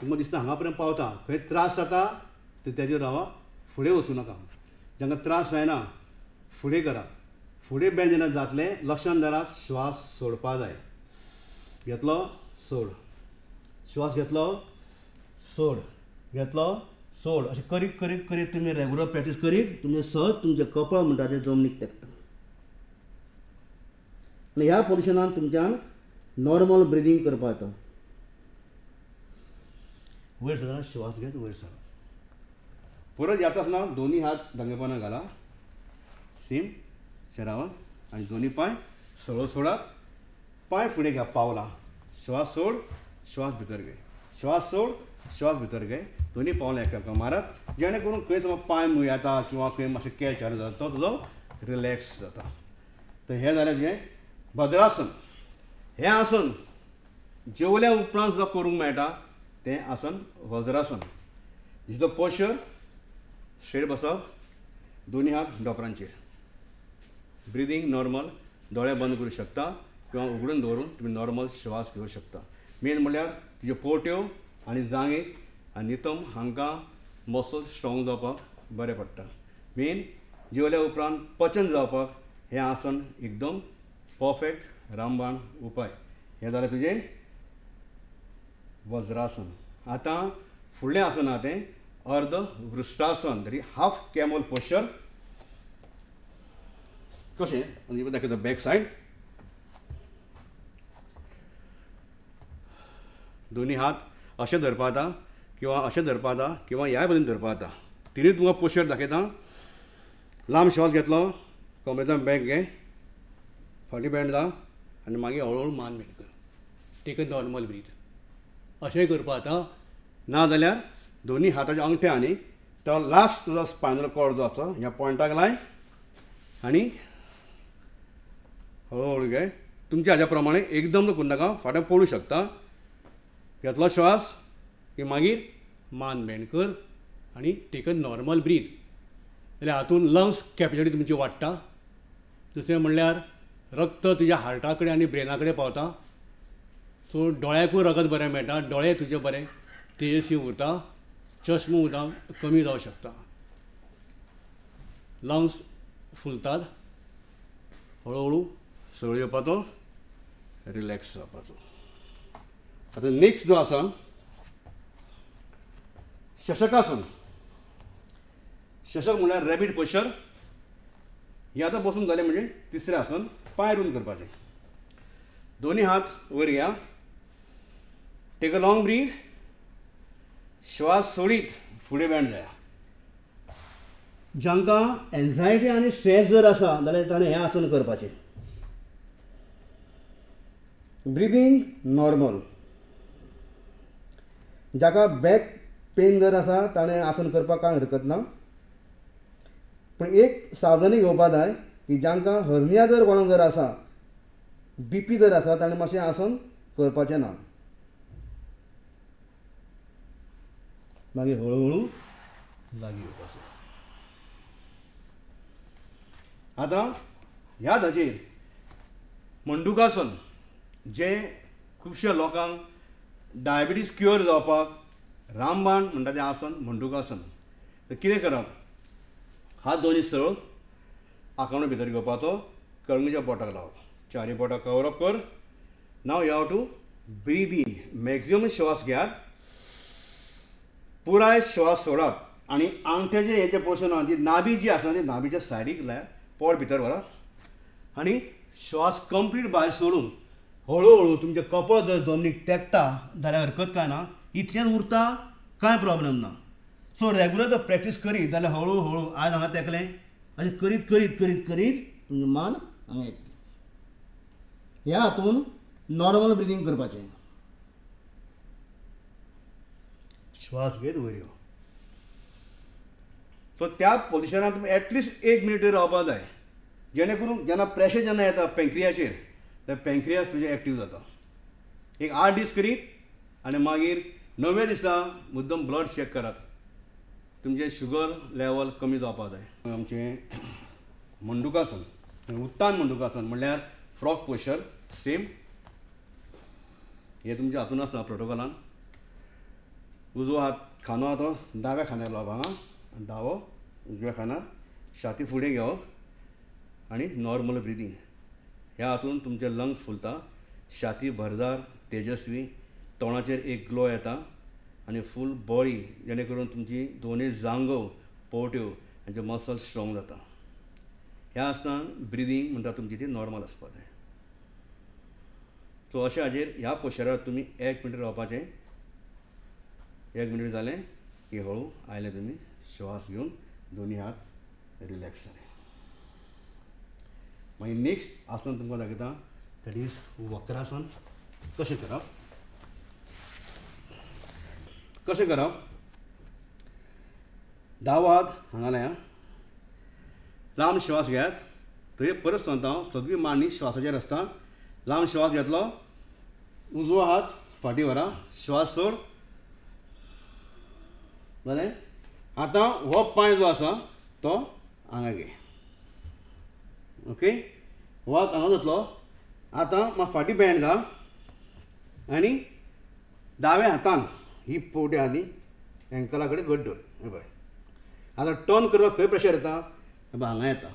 Speaker 2: तुमकां दिसता हांगा पर्यंत पावता, खंय त्रास जाता तर तेजेर रावा, फुडें वचूं नाका. जांकां त्रास जायना फुडें करा. फुडें बँड जेन्ना जातलें लक्षांत दवरात, श्वास सोडपा जाय. घेतलो, सोड. श्वास घेतलो, सोड. घेतलो, सोड. अशें करीत करीत करीत तुमी रेगुलर प्रॅक्टीस करीत तुमचें सहज तुमचें कपाळ म्हणटा तें जमनीक तेंकता. आनी ह्या पोजिशनान तुमच्यान नॉर्मल ब्रिदींग करपा येता. वयर सरना, श्वास घेत वयर सरा. परत येता आसतना दोनी हात दांगेपणां घाला, सेम शेरावत आनी दोनी पांय सरळ सोडात. पांय फुडें घ्या पावला. श्वास सोड, श्वास भितर घे. श्वास सोड, श्वास भितर घे. दोनी पावलां एकामेकांक मारत जेणे करून खंय समज पांय मुय येता किंवा खंय मातशें कॅच जाता तो तुजो रिलॅक्स जाता. तर हें जालें तुजें भद्रासन. हें आसन जेवल्या उपरांत सुद्दां करूंक मेळटा तें आसन vajrasana. Is the posture. Straight बसप, दोनी हात दोपरांचेर. Breathing normal. दोळे बंद करूं शकता किंवा उगडून दवरून तुमी नॉर्मल श्वास घेवंक शकता. मेन म्हणल्यार तुज्यो पोट्यो आनी जांगेक आनी नितम हांकां मसल्स स्ट्रॉंग जावपाक बरें पडटा. मेन जेवल्या उपरांत पचन जावपाक हें आसन एकदम परफेक्ट रामबाण उपाय. हें जालें तुजें वज्रासन. आतां फुडलें आसन आहा तें अर्ध वृश्टासन, that is half camel posture. कशें? आनी दाखयता बॅक सायड. दोनी हात अशें धरपा जाता किंवा अशें धरपा जाता किंवा ह्या पद्दतीन धरपा जाता. तिनूय तुमकां पोस्चर दाखयता. लांब श्वास घेतलो, कमरेंतल्यान बॅक घे, फाटीं बँड जा आनी मागीर हळू मान बँड कर. Take a normal breath. अशेंय करपा जाता. नाजाल्यार दोनी हाताच्या अंगठ्यांनी तो लास्ट तुजो स्पायनल कॉर्ड जो आसा ह्या पॉयंटाक लाय आनी हळू घे. तुमच्या हाच्या प्रमाणे एकदम करूं नाका, फाटीं पडूं शकता. घेतलो श्वास की मागीर मान बँड कर आनी टेक अ नॉर्मल ब्रीथ. जाल्यार हातूंत लंग्स कॅपेसिटी तुमची वाडटा. दुसरें म्हणल्यार रक्त तुज्या हार्टा कडेन आनी ब्रेना कडेन पावता. सो दोळ्याकूय रगत बरें मेळटा, दोळे तुजे बरें तेजस्वी उरता, चश्म उदक कमी जावं शकता. लंग्स फुलतात. हळू सळ येवपाचो, रिलॅक्स जावपाचो. आतां नेक्स्ट जो आसा शशकासन. शशक म्हळ्यार रॅबीट पोश्चर. हें आतां बसून जालें म्हणजे तिसरें आसन. पांय रोवन करपाचें. दोनी हात वयर घेया. Take a long breath. श्वास सोडीत फुडें बँड जाया. जांकां एन्झायटी आनी स्ट्रेस जर आसा जाल्यार ताणें हें आसन करपाचें. Breathing normal. जाका बॅक पेन जर आसा ताणें आसन करपाक कांय हरकत ना. पूण एक सावधानी घेवपा जाय की जांकां हर्निया जर कोणाक जर आसा, BP जर आसा ताणें मातशें आसन करपाचें ना. मागीर हळू लागीं येवपाचें. आतां ह्या धाचेर मंडुकासन, जें खुबश्या लोकांक डायबिटीज क्युअर जावपाक रामबाण म्हणटा तें आसन मंडुकासन. तर कितें करप? हात दोनी सरळ आंखणो भितर घेवपाचो, कळंगेच्या बोटाक लावप, चारय बोटां कवर अप कर. Now you have to breathe in. Maximum श्वास घेयात, पुराय श्वास सोडात आनी आंगठ्याचे हेचे पोर्शन आहा ती नाभी जी आसा ती नाभीच्या सायडीक लायात, पोट भितर व्हरात आनी श्वास कंप्लीट भायर सोडून हळू तुमचें कपळ जर जमनीक तेंकता जाल्यार हरकत कांय ना. इतलेंच उरता कांय प्रॉब्लेम ना. सो रेगुलर जर प्रॅक्टीस करीत जाल्यार हळू आयज हांगा तेंकलें अशें करीत करीत करीत करीत तुमचें मान हांगा येता. ह्या हातून नॉर्मल ब्रिदींग करपाचें. श्वास घेत वयर यो. सो त्या पोजिशनांत तुमी एटलिस्ट 1 मिनीट रावपा जाय. जेणे करून जेन्ना प्रेशर जेन्ना येता पँक्रियाचेर तेन्ना पँक्रियास तुजें एक्टीव जाता. एक 8 दीस करीत आनी मागीर 9व्या दिसा मुद्दम ब्लड चॅक करात. तुमचें शुगर लेवल कमी जावपा जाय. आमचें मंडुकासन, उत्तान मंडुकासन म्हणल्यार फ्रॉग पोश्चर सेम. हें तुमच्या हातून आसा प्रोटोकॉलान. उजवो हात खांदो आहा तो दाव्या खांद्यार लावप हांगा, दावो उजव्या खांदार, छाती फुडें घेवप आनी नॉर्मल ब्रिदींग. ह्या हातून तुमचे लंग्स फुलता, छाती भरदार तेजस्वी, तोंडाचेर एक ग्लो येता आनी फूल बॉडी, जेणे करून तुमची दोनूय जांगो पोवट्यो हांचे मसल्स स्ट्रॉंग जाता. ह्या आसतना ब्रिदींग म्हणटा तुमची ती नॉर्मल आसपा जाय. सो अशें हाजेर ह्या पोश्चरार तुमी 1 मिनीट रावपाचें. 1 मिनीट जालें की हळू आयले तुमी श्वास घेवन दोनी हात रिलॅक्स जाले. मागीर नेक्स्ट आसन तुमकां दाखयता, दॅट इज वक्रासन. कशें करप? कशें करप? दावो हात हांगा लाया. लांब श्वास घेयात. थंय परत सांगता हांव, सगळी मांडी श्वासाचेर आसता. लांब श्वास घेतलो, उजवो हात फाटीं व्हरा, श्वास सोड. जालें? आतां हो पांय जो आसा तो हांगा घे. ओके? हो हात हांगा जातलो. आतां फाटीं बँड घा आनी दाव्या हातान ही पोवटी आहा ती एंकला कडेन घट धर. हे पळय. आतां टर्न करपाक खंय प्रेशर येता? हे पळय हांगा येता.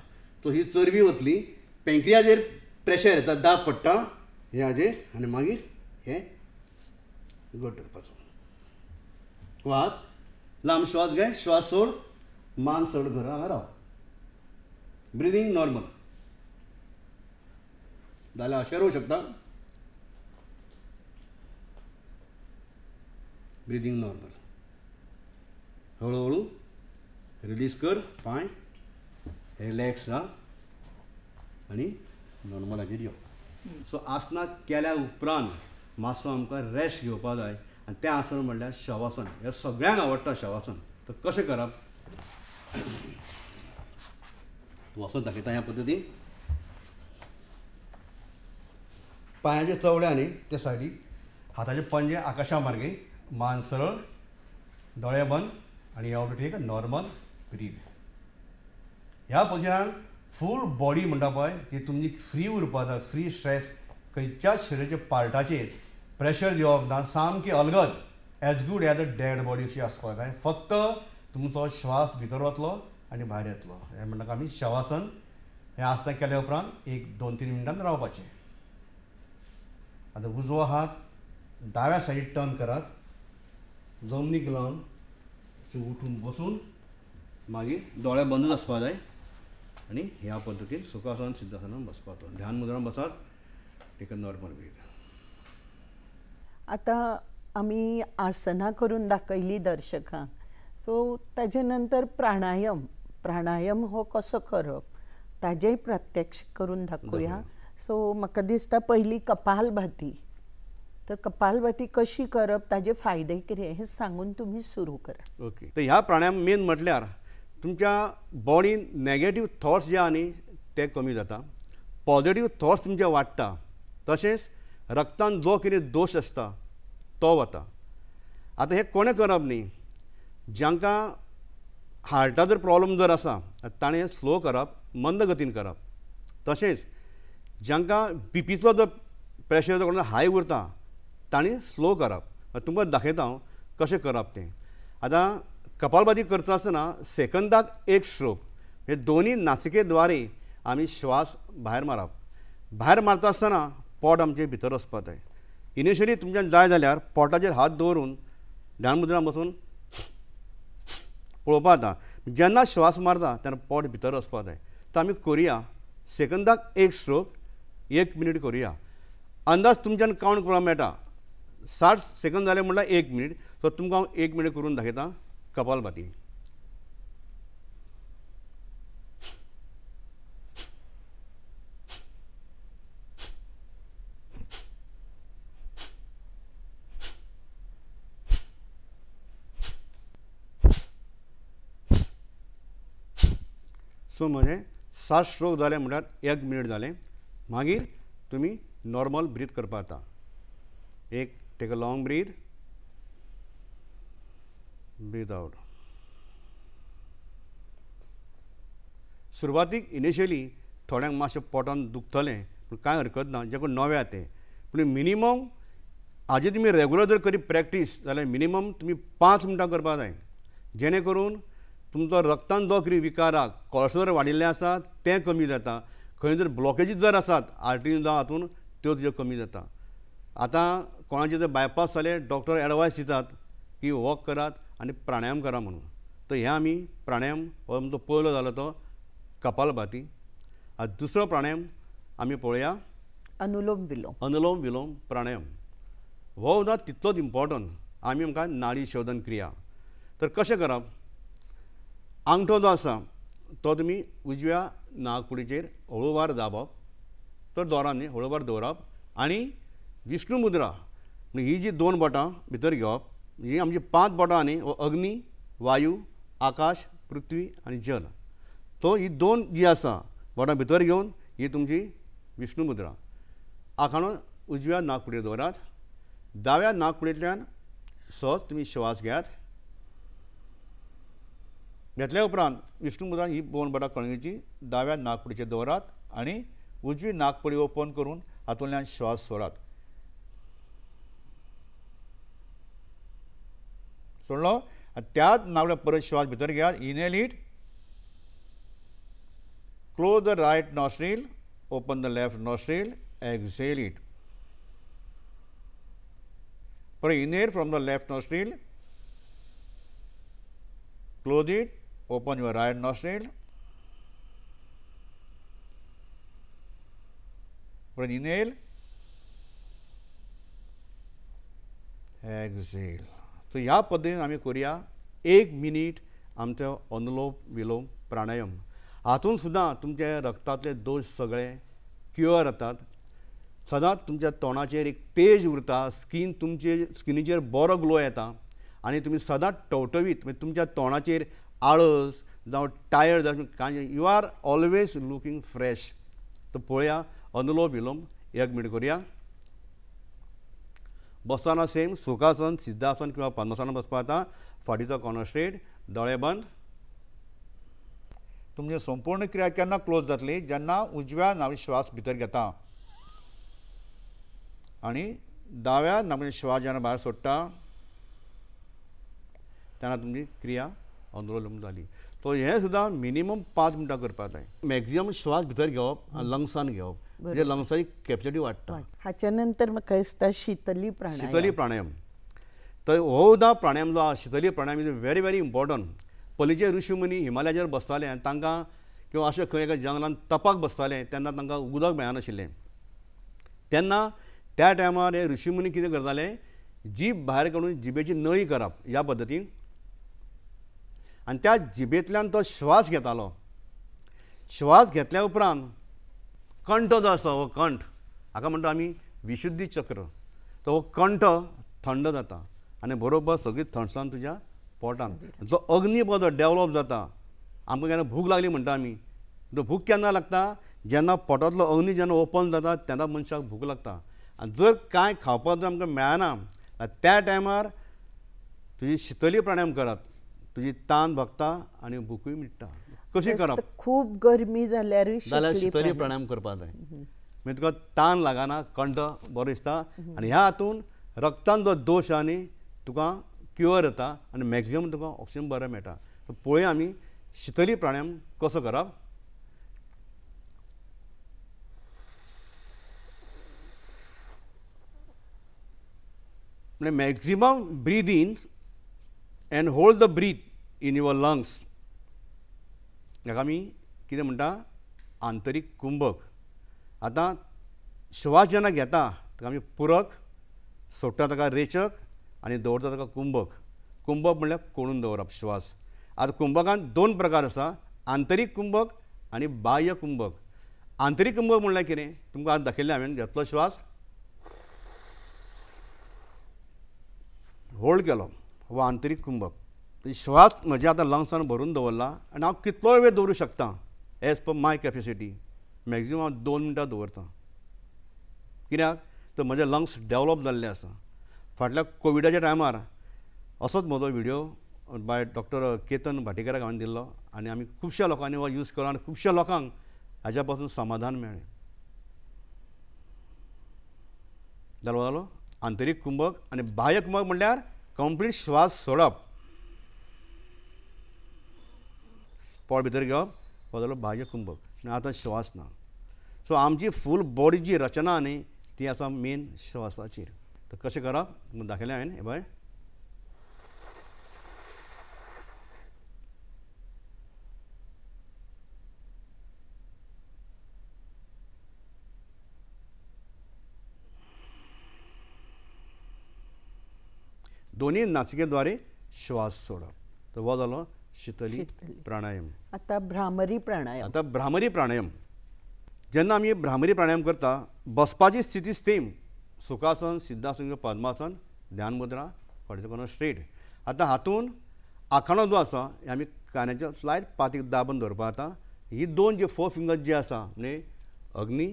Speaker 2: सो ही चरबी वतली, पँक्रियाचेर प्रेशर येता, दाब पडटा हे हाजेर आनी मागीर हें घट धरपाचो. हो हात लांब श्वास घे, श्वास सोड, मान चड कर, हांगा राव. Breathing normal. जाल्यार अशें रावूं शकता. Breathing normal. हळूहळू रिलीज कर पांय, रिलॅक्स जा आनी नॉर्मलाचेर यो. सो आसनां केल्या उपरांत मातसो आमकां रेस्ट घेवपा जाय आनी तें आसन म्हणल्यार शवासन. हें सगळ्यांक आवडटा शवासन. तर कशें करप वसत दाखयता ह्या पद्दतीन. पांयाचे चवळे आनी ते सायडीक, हाताचे पंजे आकाशा मार्गे, मान सरळ, दोळे बंद आनी ह्या वटेन एक नॉर्मल ब्रीद. ह्या पोजिशनान फूल बॉडी म्हणटा पळय ती तुमची फ्री उरपा जाय, फ्री स्ट्रेस, खंयच्याच शरिराच्या पार्टाचेर प्रेशर दिवप ना, सामकी अलगद, as good as a dead body अशी आसपाक जाय. फक्त तुमचो श्वास भितर वतलो आनी भायर येतलो. हें म्हणटा आमी शवासन. हें आसनां केल्या उपरांत 1-2-3 मिनटां रावपाचें. आतां उजवो हात दाव्या सायडीक टर्न करात, जमनीक लावन उठून बसून मागीर दोळे बंदूच आसपा जाय आनी ह्या पद्दतीन सुखासन सिद्धासनान बसपाचो. ध्यान मुद्रान बसात, टेक अ नॉर्मल ब्रीथ.
Speaker 1: आतां आमी आसनां करून दाखयली दर्शकांक. सो ताजे नंतर प्राणायम हो कसो करप ताजेय प्रत्यक्ष करून दाखोवया. सो म्हाका दिसता पयली कपालभाती. तर कपालभाती कशी करप, ताजे फायदे कितें हें सांगून तुमी सुरू करा.
Speaker 2: ओके. तर ह्या प्राणायाम मेन म्हटल्यार तुमच्या बॉडीन नॅगेटीव थॉट्स जे आहा न्ही ते कमी जाता, पॉझिटीव थॉट्स तुमचे वाडटा, तशेंच रक्तान जो कितें दोश आसता तो वता. आतां हें कोणें करप न्ही, जांकां हार्टा जर प्रॉब्लम जर आसा ताणें हें स्लो करप, मंद गतीन करप. तशेंच जांकां बीपीचो जर प्रेशर जर हाय उरता तांणी स्लो करप. तुमकां दाखयता हांव कशें करप तें. आतां कपालभाती करता आसतना सेकंदाक 1 स्ट्रोक, हे दोनी नासिके द्वारे आमी श्वास भायर मारप. भायर मारता आसतना पोट आमचें भितर वचपा जाय. इनिशियली तुमच्यान जाय जाल्यार पोटाचेर हात दवरून ध्यान मुद्रान बसून पळोवपा जाता. जेन्ना श्वास मारता तेन्ना पोट भितर वचपा जाय. तर आमी करुया सेकंदाक 1 स्ट्रोक, 1 मिनीट करुया. अंदाज तुमच्यान कावंट करपाक मेळटा. 60 सेकंद जाले म्हणल्यार 1 मिनीट. सो तुमकां हांव 1 मिनीट करून दाखयता कपालभाती. सो म्हणजे 7 स्ट्रोक जाले म्हणल्यार 1 मिनीट जालें. मागीर तुमी नॉर्मल ब्रीथ करपा जाता. Take a long breath, breath out. सुरवातीक इनिशियली थोड्यांक मातशें पोटान दुखतलें, पूण कांय हरकत ना, जे कोण नवे ते. पूण मिनिमम हाजी तुमी रेगुलर जर करी प्रॅक्टीस जाल्यार मिनिमम तुमी 5 मिनटां करपा जाय. जेणे करून तुमचो रक्तान जो कितें विकार आहा, कोलेस्ट्रॉल वाडिल्लें आसा तें कमी जाता. खंय जर ब्लॉकेजीस जर आसात आर्टरीन जावं हातून त्यो तुज्यो कमी जाता. आतां कोणाचे जर बायपास जाले, डॉक्टर एडवायस दितात की वॉक करात आनी प्राणायाम करा म्हणून. तर हे आमी प्राणायाम हो आमचो पयलो जालो तो कपालभाती. दुसरो प्राणायाम आमी पळोवया
Speaker 1: अनुलोम विलोम.
Speaker 2: अनुलोम विलोम प्राणायाम. हो सुद्दां तितलोच इम्पॉर्टंट. आमी आमकां नाडी शोधन क्रिया. तर कशें करप, आंगठो जो आसा तो तुमी उजव्या नाकपुडीचेर हळुवार दाबप, तर जोरान न्ही, हळुवार दवरप आनी विष्णू मुद्रा ही जी 2 बोटां भितर घेवप. ही आमची 5 बोटां न्ही, अग्नी, वायू, आकाश, पृथ्वी आनी जल. तो ही 2 जी आसा बोटां भितर घेवन ही तुमची विष्णू मुद्रा. आखाणो उजव्या नाकपुडीर दवरात. दाव्या नाकपुडींतल्यान सहज तुमी श्वास घेयात. घेतल्या उपरांत विष्णू मुद्रा ही 2 बोटां कणगेची दाव्या नाकपुडीचेर दवरात आनी उजवी नाकपुडी ओपन करून हातूंतल्यान श्वास सोडात. सोडलो. त्याच नाकपुड्या परत श्वास भितर घेयात. Inhale it, close the right nostril, open the left nostril, exhale it. परत inhale from the left nostril, close it, open your right nostril. But inhale, exhale. So ह्या पद्धतीन आमी करूया 1 मिनीट आमचो अनुलोम विलोम प्राणायाम हातून सुद्दां तुमचे रक्तांतले दोश सगळे क्युअर जातात. सदांच तुमच्या तोंडाचेर एक तेज उरता, तुमचे स्किनीचेर बरो ग्लो येता आनी तुमी सदांच टवटवीत म्हणजे तुमच्या तोंडाचेर आळस जावं टायर्ड जावं कांय you are always looking fresh. तर पळया अनुलोम विलोम 1 मिनीट करुया. बसताना सेम सुखासन, सिद्धासन किंवा पद्मासनान बसपा जाता. फाटीचो कॉर्नर स्ट्रेट, दोळे बंद.
Speaker 3: तुमची संपूर्ण क्रिया केन्ना क्लोज जातली? जेन्ना उजव्या नावी श्वास भितर घेता आनी दाव्या नावी श्वास जेन्ना भायर सोडटा तेन्ना तुमची क्रिया अनुलोम जाली. तो हें सुद्दां मिनिमम 5 मिनटां करपाक जाय. मॅक्झिमम श्वास भितर घेवप आनी लंग्सान घेवप म्हणजे लंग्साची कॅपॅसिटी वाडटा.
Speaker 1: हाच्या नंतर म्हाका दिसता शीतली प्राणायाम.
Speaker 2: शीतली प्राणायाम तर हो सुद्दां प्राणायाम जो आसा शीतली प्राणायाम इज व्हेरी व्हेरी इम्पॉर्टंट. पयलींचे ऋषी मुनी हिमालयाचेर बसताले आनी तांकां किंवा अशें खंय एका जंगलांत तपाक बसताले तेन्ना तांकां उदक मेळनाशिल्लें. तेन्ना त्या टायमार हे ऋषी मुनी कितें करताले, जीब भायर काडून जिबेची नळी करप ह्या पद्दतीन आनी त्या जिबेंतल्यान तो श्वास घेतालो. श्वास घेतल्या उपरांत कंठ जो आसा हो कंठ हाका म्हणटा आमी विशुद्धी चक्र. तो हो कंठ थंड जाता आनी बरोबर सगळी थंडसाण तुज्या पोटान जो अग्निपद डेवलप जाता. आमकां केन्ना भूक लागली म्हणटा आमी. तो भूक केन्ना लागता? जेन्ना पोटांतलो अग्नी जेन्ना ओपन जाता तेन्ना मनशाक भूक लागता. आनी जर कांय खावपाक जर आमकां मेळना त्या टायमार तुजी शीतली प्राणायाम करात. तुजी तान भोगता आनी भूकूय मिटता. कशी करप?
Speaker 1: खूब गरमी जाल्यारूय
Speaker 2: शीतली प्राणायाम करपाक जाय. म्हणजे तुका तान लागना, कंठ बरो दिसता आनी ह्या हातून रक्तान जो दोश आहा न्ही तुका क्युअर जाता आनी मॅक्झिमम तुका ऑक्सिजन बरें मेळटा. पळोवया आमी शीतली प्राणायाम कसो करप. म्हणजे maximum breathe in and hold the breath in your lungs. हाका आमी कितें म्हणटा आंतरीक कुंभक. आतां श्वास जेन्ना घेता ताका आमी पुरक, सोडटा ताका रेचक आनी दवरता ताका कुंभक. कुंभक म्हणल्यार कोणून दवरप श्वास. आतां कुंभकांत 2 प्रकार आसा, आंतरीक कुंभक आनी बाह्य कुंभक. आंतरीक कुंभक म्हणल्यार कितें? तुमकां आज दाखयलें हांवें. घेतलो श्वास, होल्ड केलो, हो आंतरीक कुंभक. श्वास म्हजे आतां लंग्सान भरून दवरला आनी हांव कितलोय वेळ दवरूं शकता एज पर माय कॅपेसिटी. मॅक्झिमम हांव 2 मिनटां दवरता. कित्याक तर म्हजे लंग्स डेवलप जाल्ले आसा. फाटल्या कोविडाच्या टायमार असोच म्हजो व्हिडिओ बाय डॉक्टर केतन भाटेकाराक हांवें दिल्लो आनी आमी खुबश्या लोकांनी हो यूज केलो आनी खुबश्या लोकांक हाज्या पासून समाधान मेळ्ळें. जालो आंतरीक कुंभक. आनी बाह्य कुंभक म्हणल्यार कंप्लीट श्वास सोडप, पोट भितर घेवप, हो जालो बाह्य कुंभक. आनी आतां श्वास ना. सो आमची फूल बॉडी जी रचना न्ही ती आसा मेन श्वासाचेर. तर कशें करप दाखयलें हांवें. हे पळय दोन्ही नासिकेद्वारे श्वास सोडप. तर हो जालो शीतली प्राणायाम.
Speaker 1: आता भ्रामरी प्राणायाम.
Speaker 2: आता भ्रामरी प्राणायाम जेन्ना आमी भ्रामरी प्राणायाम करता बसपाची स्थिती सेम, सुखासन, सिद्धासन किंवा पद्मासन, ध्यान मुद्रा, फाटीचो कॉर्नर स्ट्रेट. आतां हातून आखाणो जो आसा हे आमी कान्याच्या स्लायड पातीक दाबून दवरपा जाता. ही 2 जे 4 फिंगर्स जे आसा म्हणजे अग्नी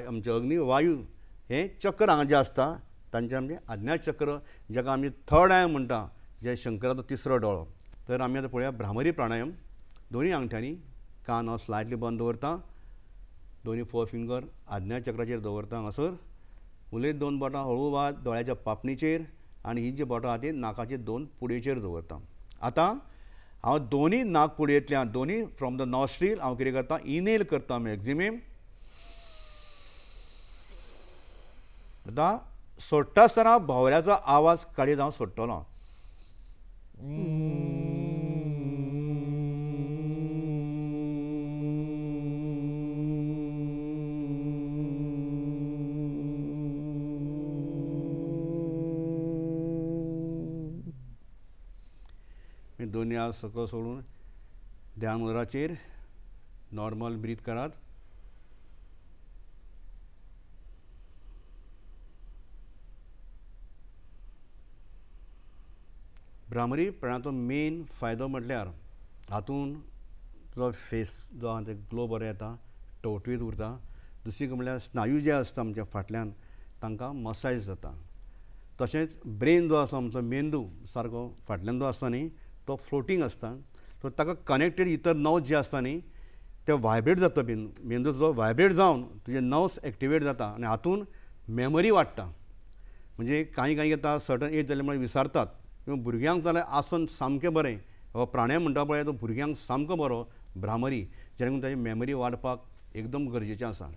Speaker 2: आमचे अग्नी वायू हे चक्र हांगा जे आसता तांचे आमचे आज्ञा चक्र जाका आमी थर्ड आय म्हणटा, जे शंकराचो 3रो दोळो. तर आमी आतां पळोवया भ्रामरी प्राणायाम. दोन्ही आंगठ्यांनी कान हो स्लायटली बंद दवरता, दोन्ही 4 फिंगर आज्ञा चक्राचेर दवरता हांगासर. उलयत 2 बोटां हळुवार दोळ्याच्या पापणीचेर आनी ही जी बोटां आहा ती नाकाचे 2 पुडयेचेर दवरता. आतां हांव दोन्ही नाक पुडयेंतल्यान दोन्ही फ्रॉम द नॉस्ट्रील हांव कितें करता, इनेल करता मॅक्झिमम. आतां सोडटा आसतना भोंवऱ्याचो आवाज काडीत हांव सोडटलो.
Speaker 3: दोनी हात सकयल सोडून ध्यान मुद्राचेर नॉर्मल ब्रीथ करात. भ्रामरी प्राणाचो मेन फायदो म्हटल्यार हातून जो फेस जो आहा ते ग्लो बरो येता, टवटवीत उरता. दुसरी म्हणल्यार स्नायू जे आसता आमच्या फाटल्यान तांकां मसाज जाता. तशेंच ब्रेन जो आसा आमचो मेंदू सारको फाटल्यान जो आसता न्ही तो फ्लोटींग आसता. सो ताका कनेक्टेड इतर नर्व्स जे आसता न्ही ते वायब्रेट जाता बीन. मेंदूचो वायब्रेट जावन तुजे नर्व्स एक्टिवेट जाता आनी हातून मेमरी वाडटा. म्हणजे कांय येता सर्टन एज जाले म्हळ्यार विसरतात. किंवा भुरग्यांक जाल्यार आसन सामकें बरें हो प्राणायाम म्हणटा पळय तो भुरग्यांक सामको बरो भ्रामरी जेणे करून ताची मेमरी वाडपाक एकदम गरजेचें आसा.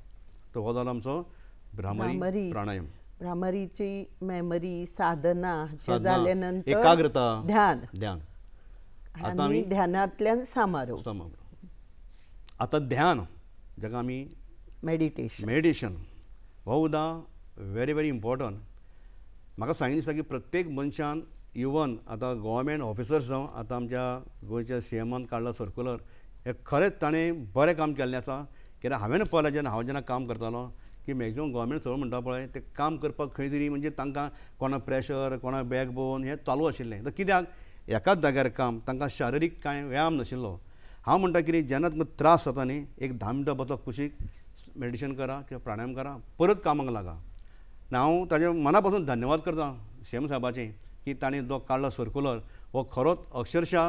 Speaker 3: तो हो जालो आमचो भ्रामरी प्राणायाम.
Speaker 1: भ्रामरीची मेमरी साधना
Speaker 3: साधना,
Speaker 1: जाले नंतर
Speaker 3: एकाग्रता,
Speaker 1: ध्यान
Speaker 3: ध्यान.
Speaker 1: आणि ध्यानांतल्यान समारोप.
Speaker 3: आता ध्यान जाका आमी मेडिटेशन हो उदा व्हेरी व्हेरी इम्पॉर्टंट. म्हाका सांगिल्लें दिसता की प्रत्येक मनशान इवन आतां गव्हर्मेंट ऑफिसर्स जावं आतां आमच्या गोंयच्या CMन काडला सर्क्युलर हें खरेंच ताणें बरें काम केल्लें आसा. कित्याक हांवें पळयलें हांव जेन्ना काम करतालो की मॅक्झिमम गव्हर्मेंट सर्व म्हणटा पळय ते काम करपाक खंय तरी म्हणजे तांकां कोणा प्रेशर कोणा बॅकबोन हें चालू आशिल्लें. तर कित्याक एकाच जाग्यार काम तांकां शारिरीक कांय व्यायाम नाशिल्लो. हांव म्हणटा की जेन्ना तुमकां त्रास जाता न्ही एक 10 मिनटां बसों कुशीक मेडिटेशन करा किंवा प्राणायाम करा परत कामाक लागा. हांव ताजे मना पासून धन्यवाद करता CM साहेबाचें की ताणें जो काडला सर्क्युलर हो खरोच अक्षरशा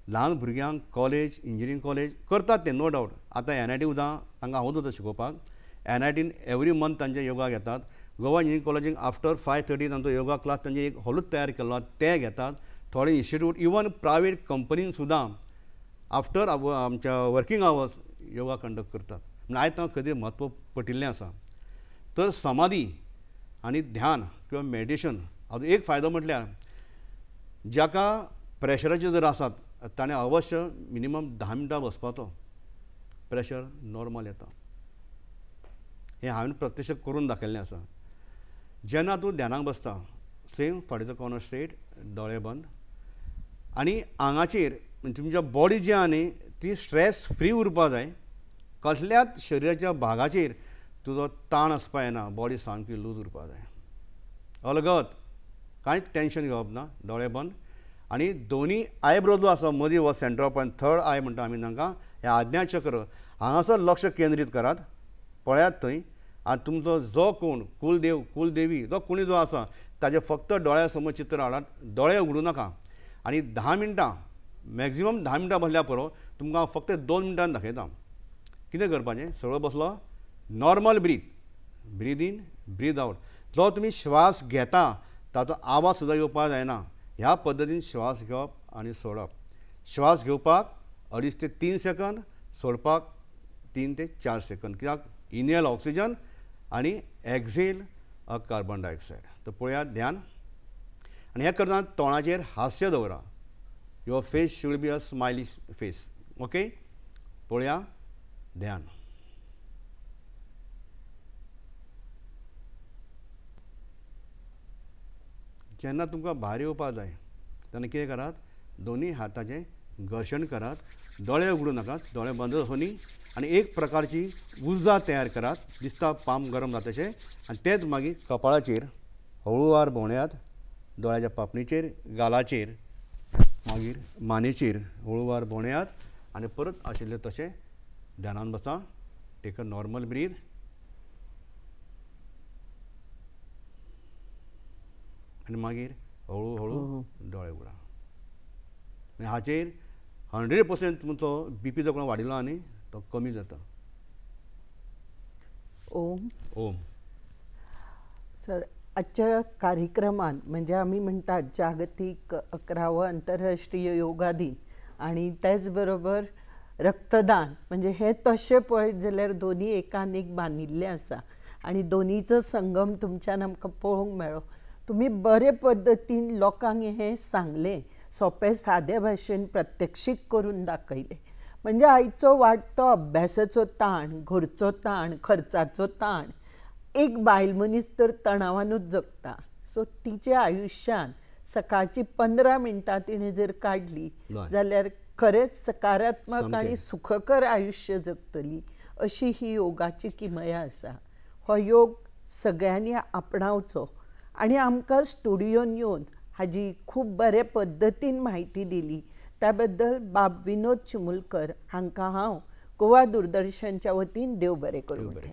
Speaker 3: ल्हान भुरग्यांक कॉलेज इंजिनियरींग कॉलेज करतात ते नो डावट. आतां NIT उदा तांकां हांवूच वता शिकोवपाक. NITन एवरी मंथ तांचे योगा घेतात. गोवा इंजिनियरींग कॉलेजीन आफ्टर 5:30 तांचो योगा क्लास तांचे एक हॉलूच तयार केल्लो ते घेतात. थोडे इन्स्टिट्यूट इवन प्रायवेट कंपनीन सुद्दां आफ्टर आमच्या वर्किंग आवर्स योगा कंडक्ट करतात. म्हणजे आयज तांकां खंय म्हत्व पटिल्लें आसा. तर समाधी आनी ध्यान किंवा मेडिटेशन हाचो एक फायदो म्हटल्यार जाका प्रेशराचे जर आसात ताणें अवश्य मिनिमम 10 मिनटां बसपाचो. प्रेशर नॉर्मल येता. हें हांवें प्रत्यक्ष करून दाखयल्लें आसा. जेन्ना तूं ध्यानाक बसता सेम फाटीचो कॉर्नर स्ट्रेट दोळे बंद आनी आंगाचेर तुमच्या बॉडी जी आहा न्ही ती स्ट्रेस फ्री उरपा जाय. कसल्याच शरिराच्या भागाचेर तुजो ताण आसपा येना. बॉडी सामकी लूज उरपा जाय. अलगद कांयच टेन्शन घेवप ना. दोळे बंद आनी दोनी आयब्रो जो आसा मदीं हो centre of point third I म्हणटा आमी तांकां हें आज्ञाचक्र हांगासर लक्ष केंद्रीत करात. पळयात थंय आनी तुमचो जो कोण कुलदेव कुलदेवी जो कोणी जो आसा ताजे फक्त दोळ्या समोर चित्र हाडात. दोळे उगडूं नाका आनी 10 मिनटां मॅक्झिमम 10 मिनटां बसल्यार पुरो. तुमकां फक्त 2 मिनटांनी दाखयता. कितें करपाचें सरळ बसलो normal breath in breath out. जो तुमी श्वास घेता ताचो आवाज सुद्दां येवपाक जायना. ह्या पद्दतीन श्वास घेवप आनी सोडप. श्वास घेवपाक 2.5 ते 3 सेकंद सोडपाक 3 ते 4 सेकंद. कित्याक इनहेल ऑक्सिजन आनी एक्झेल कार्बन डायऑक्सायड. तर पळयात ध्यान आनी हें करतना तोंडाचेर हास्य दवरा. Your face should be a smiley face. Okay पळया ध्यान. जेन्ना तुमकां भायर येवपाक जाय तेन्ना कितें करात दोनी हाताचें घर्शण करात. दोळे उगडूं नाकात. दोळे बंद दवरनी आनी एक प्रकारची उर्जा तयार करात. दिसता पाम गरम जाताशें आनी तेच मागीर कपाळाचेर हळुवार भोंवड्यात. दोळ्याच्या पापणीचेर गालाचेर मागीर मानेचेर हळुवार भोंवड्यात आनी परत आशिल्लें तशें ध्यानान बसा. टेक अ नॉर्मल ब्रीथ आनी मागीर हळू हळू दोळे उगडा. आनी हाचेर 100% तुमचो BP जो कोण वाडिल्लो आहा न्ही तो कमी जाता.
Speaker 1: ओम.
Speaker 3: ओम.
Speaker 1: सर आजच्या कार्यक्रमान म्हणजे आम्ही म्हणतात जागतिक 11वं आंतरराष्ट्रीय योगा दिन आणि त्याचबरोबर रक्तदान म्हणजे हे तशें पळयत जाल्यार दोनी एकान एक बांदिल्लें आसा आनी दोनीचो संगम तुमच्यान आमकां पळोवंक मेळ्ळो. तुम्ही बरे पद्दतीन लोकांक हें सांगलें. सोंपें सादे भाशेन प्रत्यक्षीक करून दाखयलें. म्हणजे आयचो वाडटो अभ्यासाचो ताण, घरचो ताण, खर्चाचो ताण एक बायल मनीस तर तणावानूच जगता. सो तिच्या आयुश्यान सकाळची 15 मिनटां तिणें जर काडली
Speaker 2: हय.
Speaker 1: जाल्यार खरेंच सकारात्मक आनी सुखकर आयुश्य जगतली अशी ही योगाची किमया आसा. हो योग सगळ्यांनी आपणावचो आनी आमकां स्टुडियोन येवन हाजी खूब बरे पद्दतीन म्हायती दिली त्या बद्दल बाब विनोद चिमुलकर हांकां हांव गोवा दूरदर्शनच्या वतीन देव बरें करूं म्हणटां.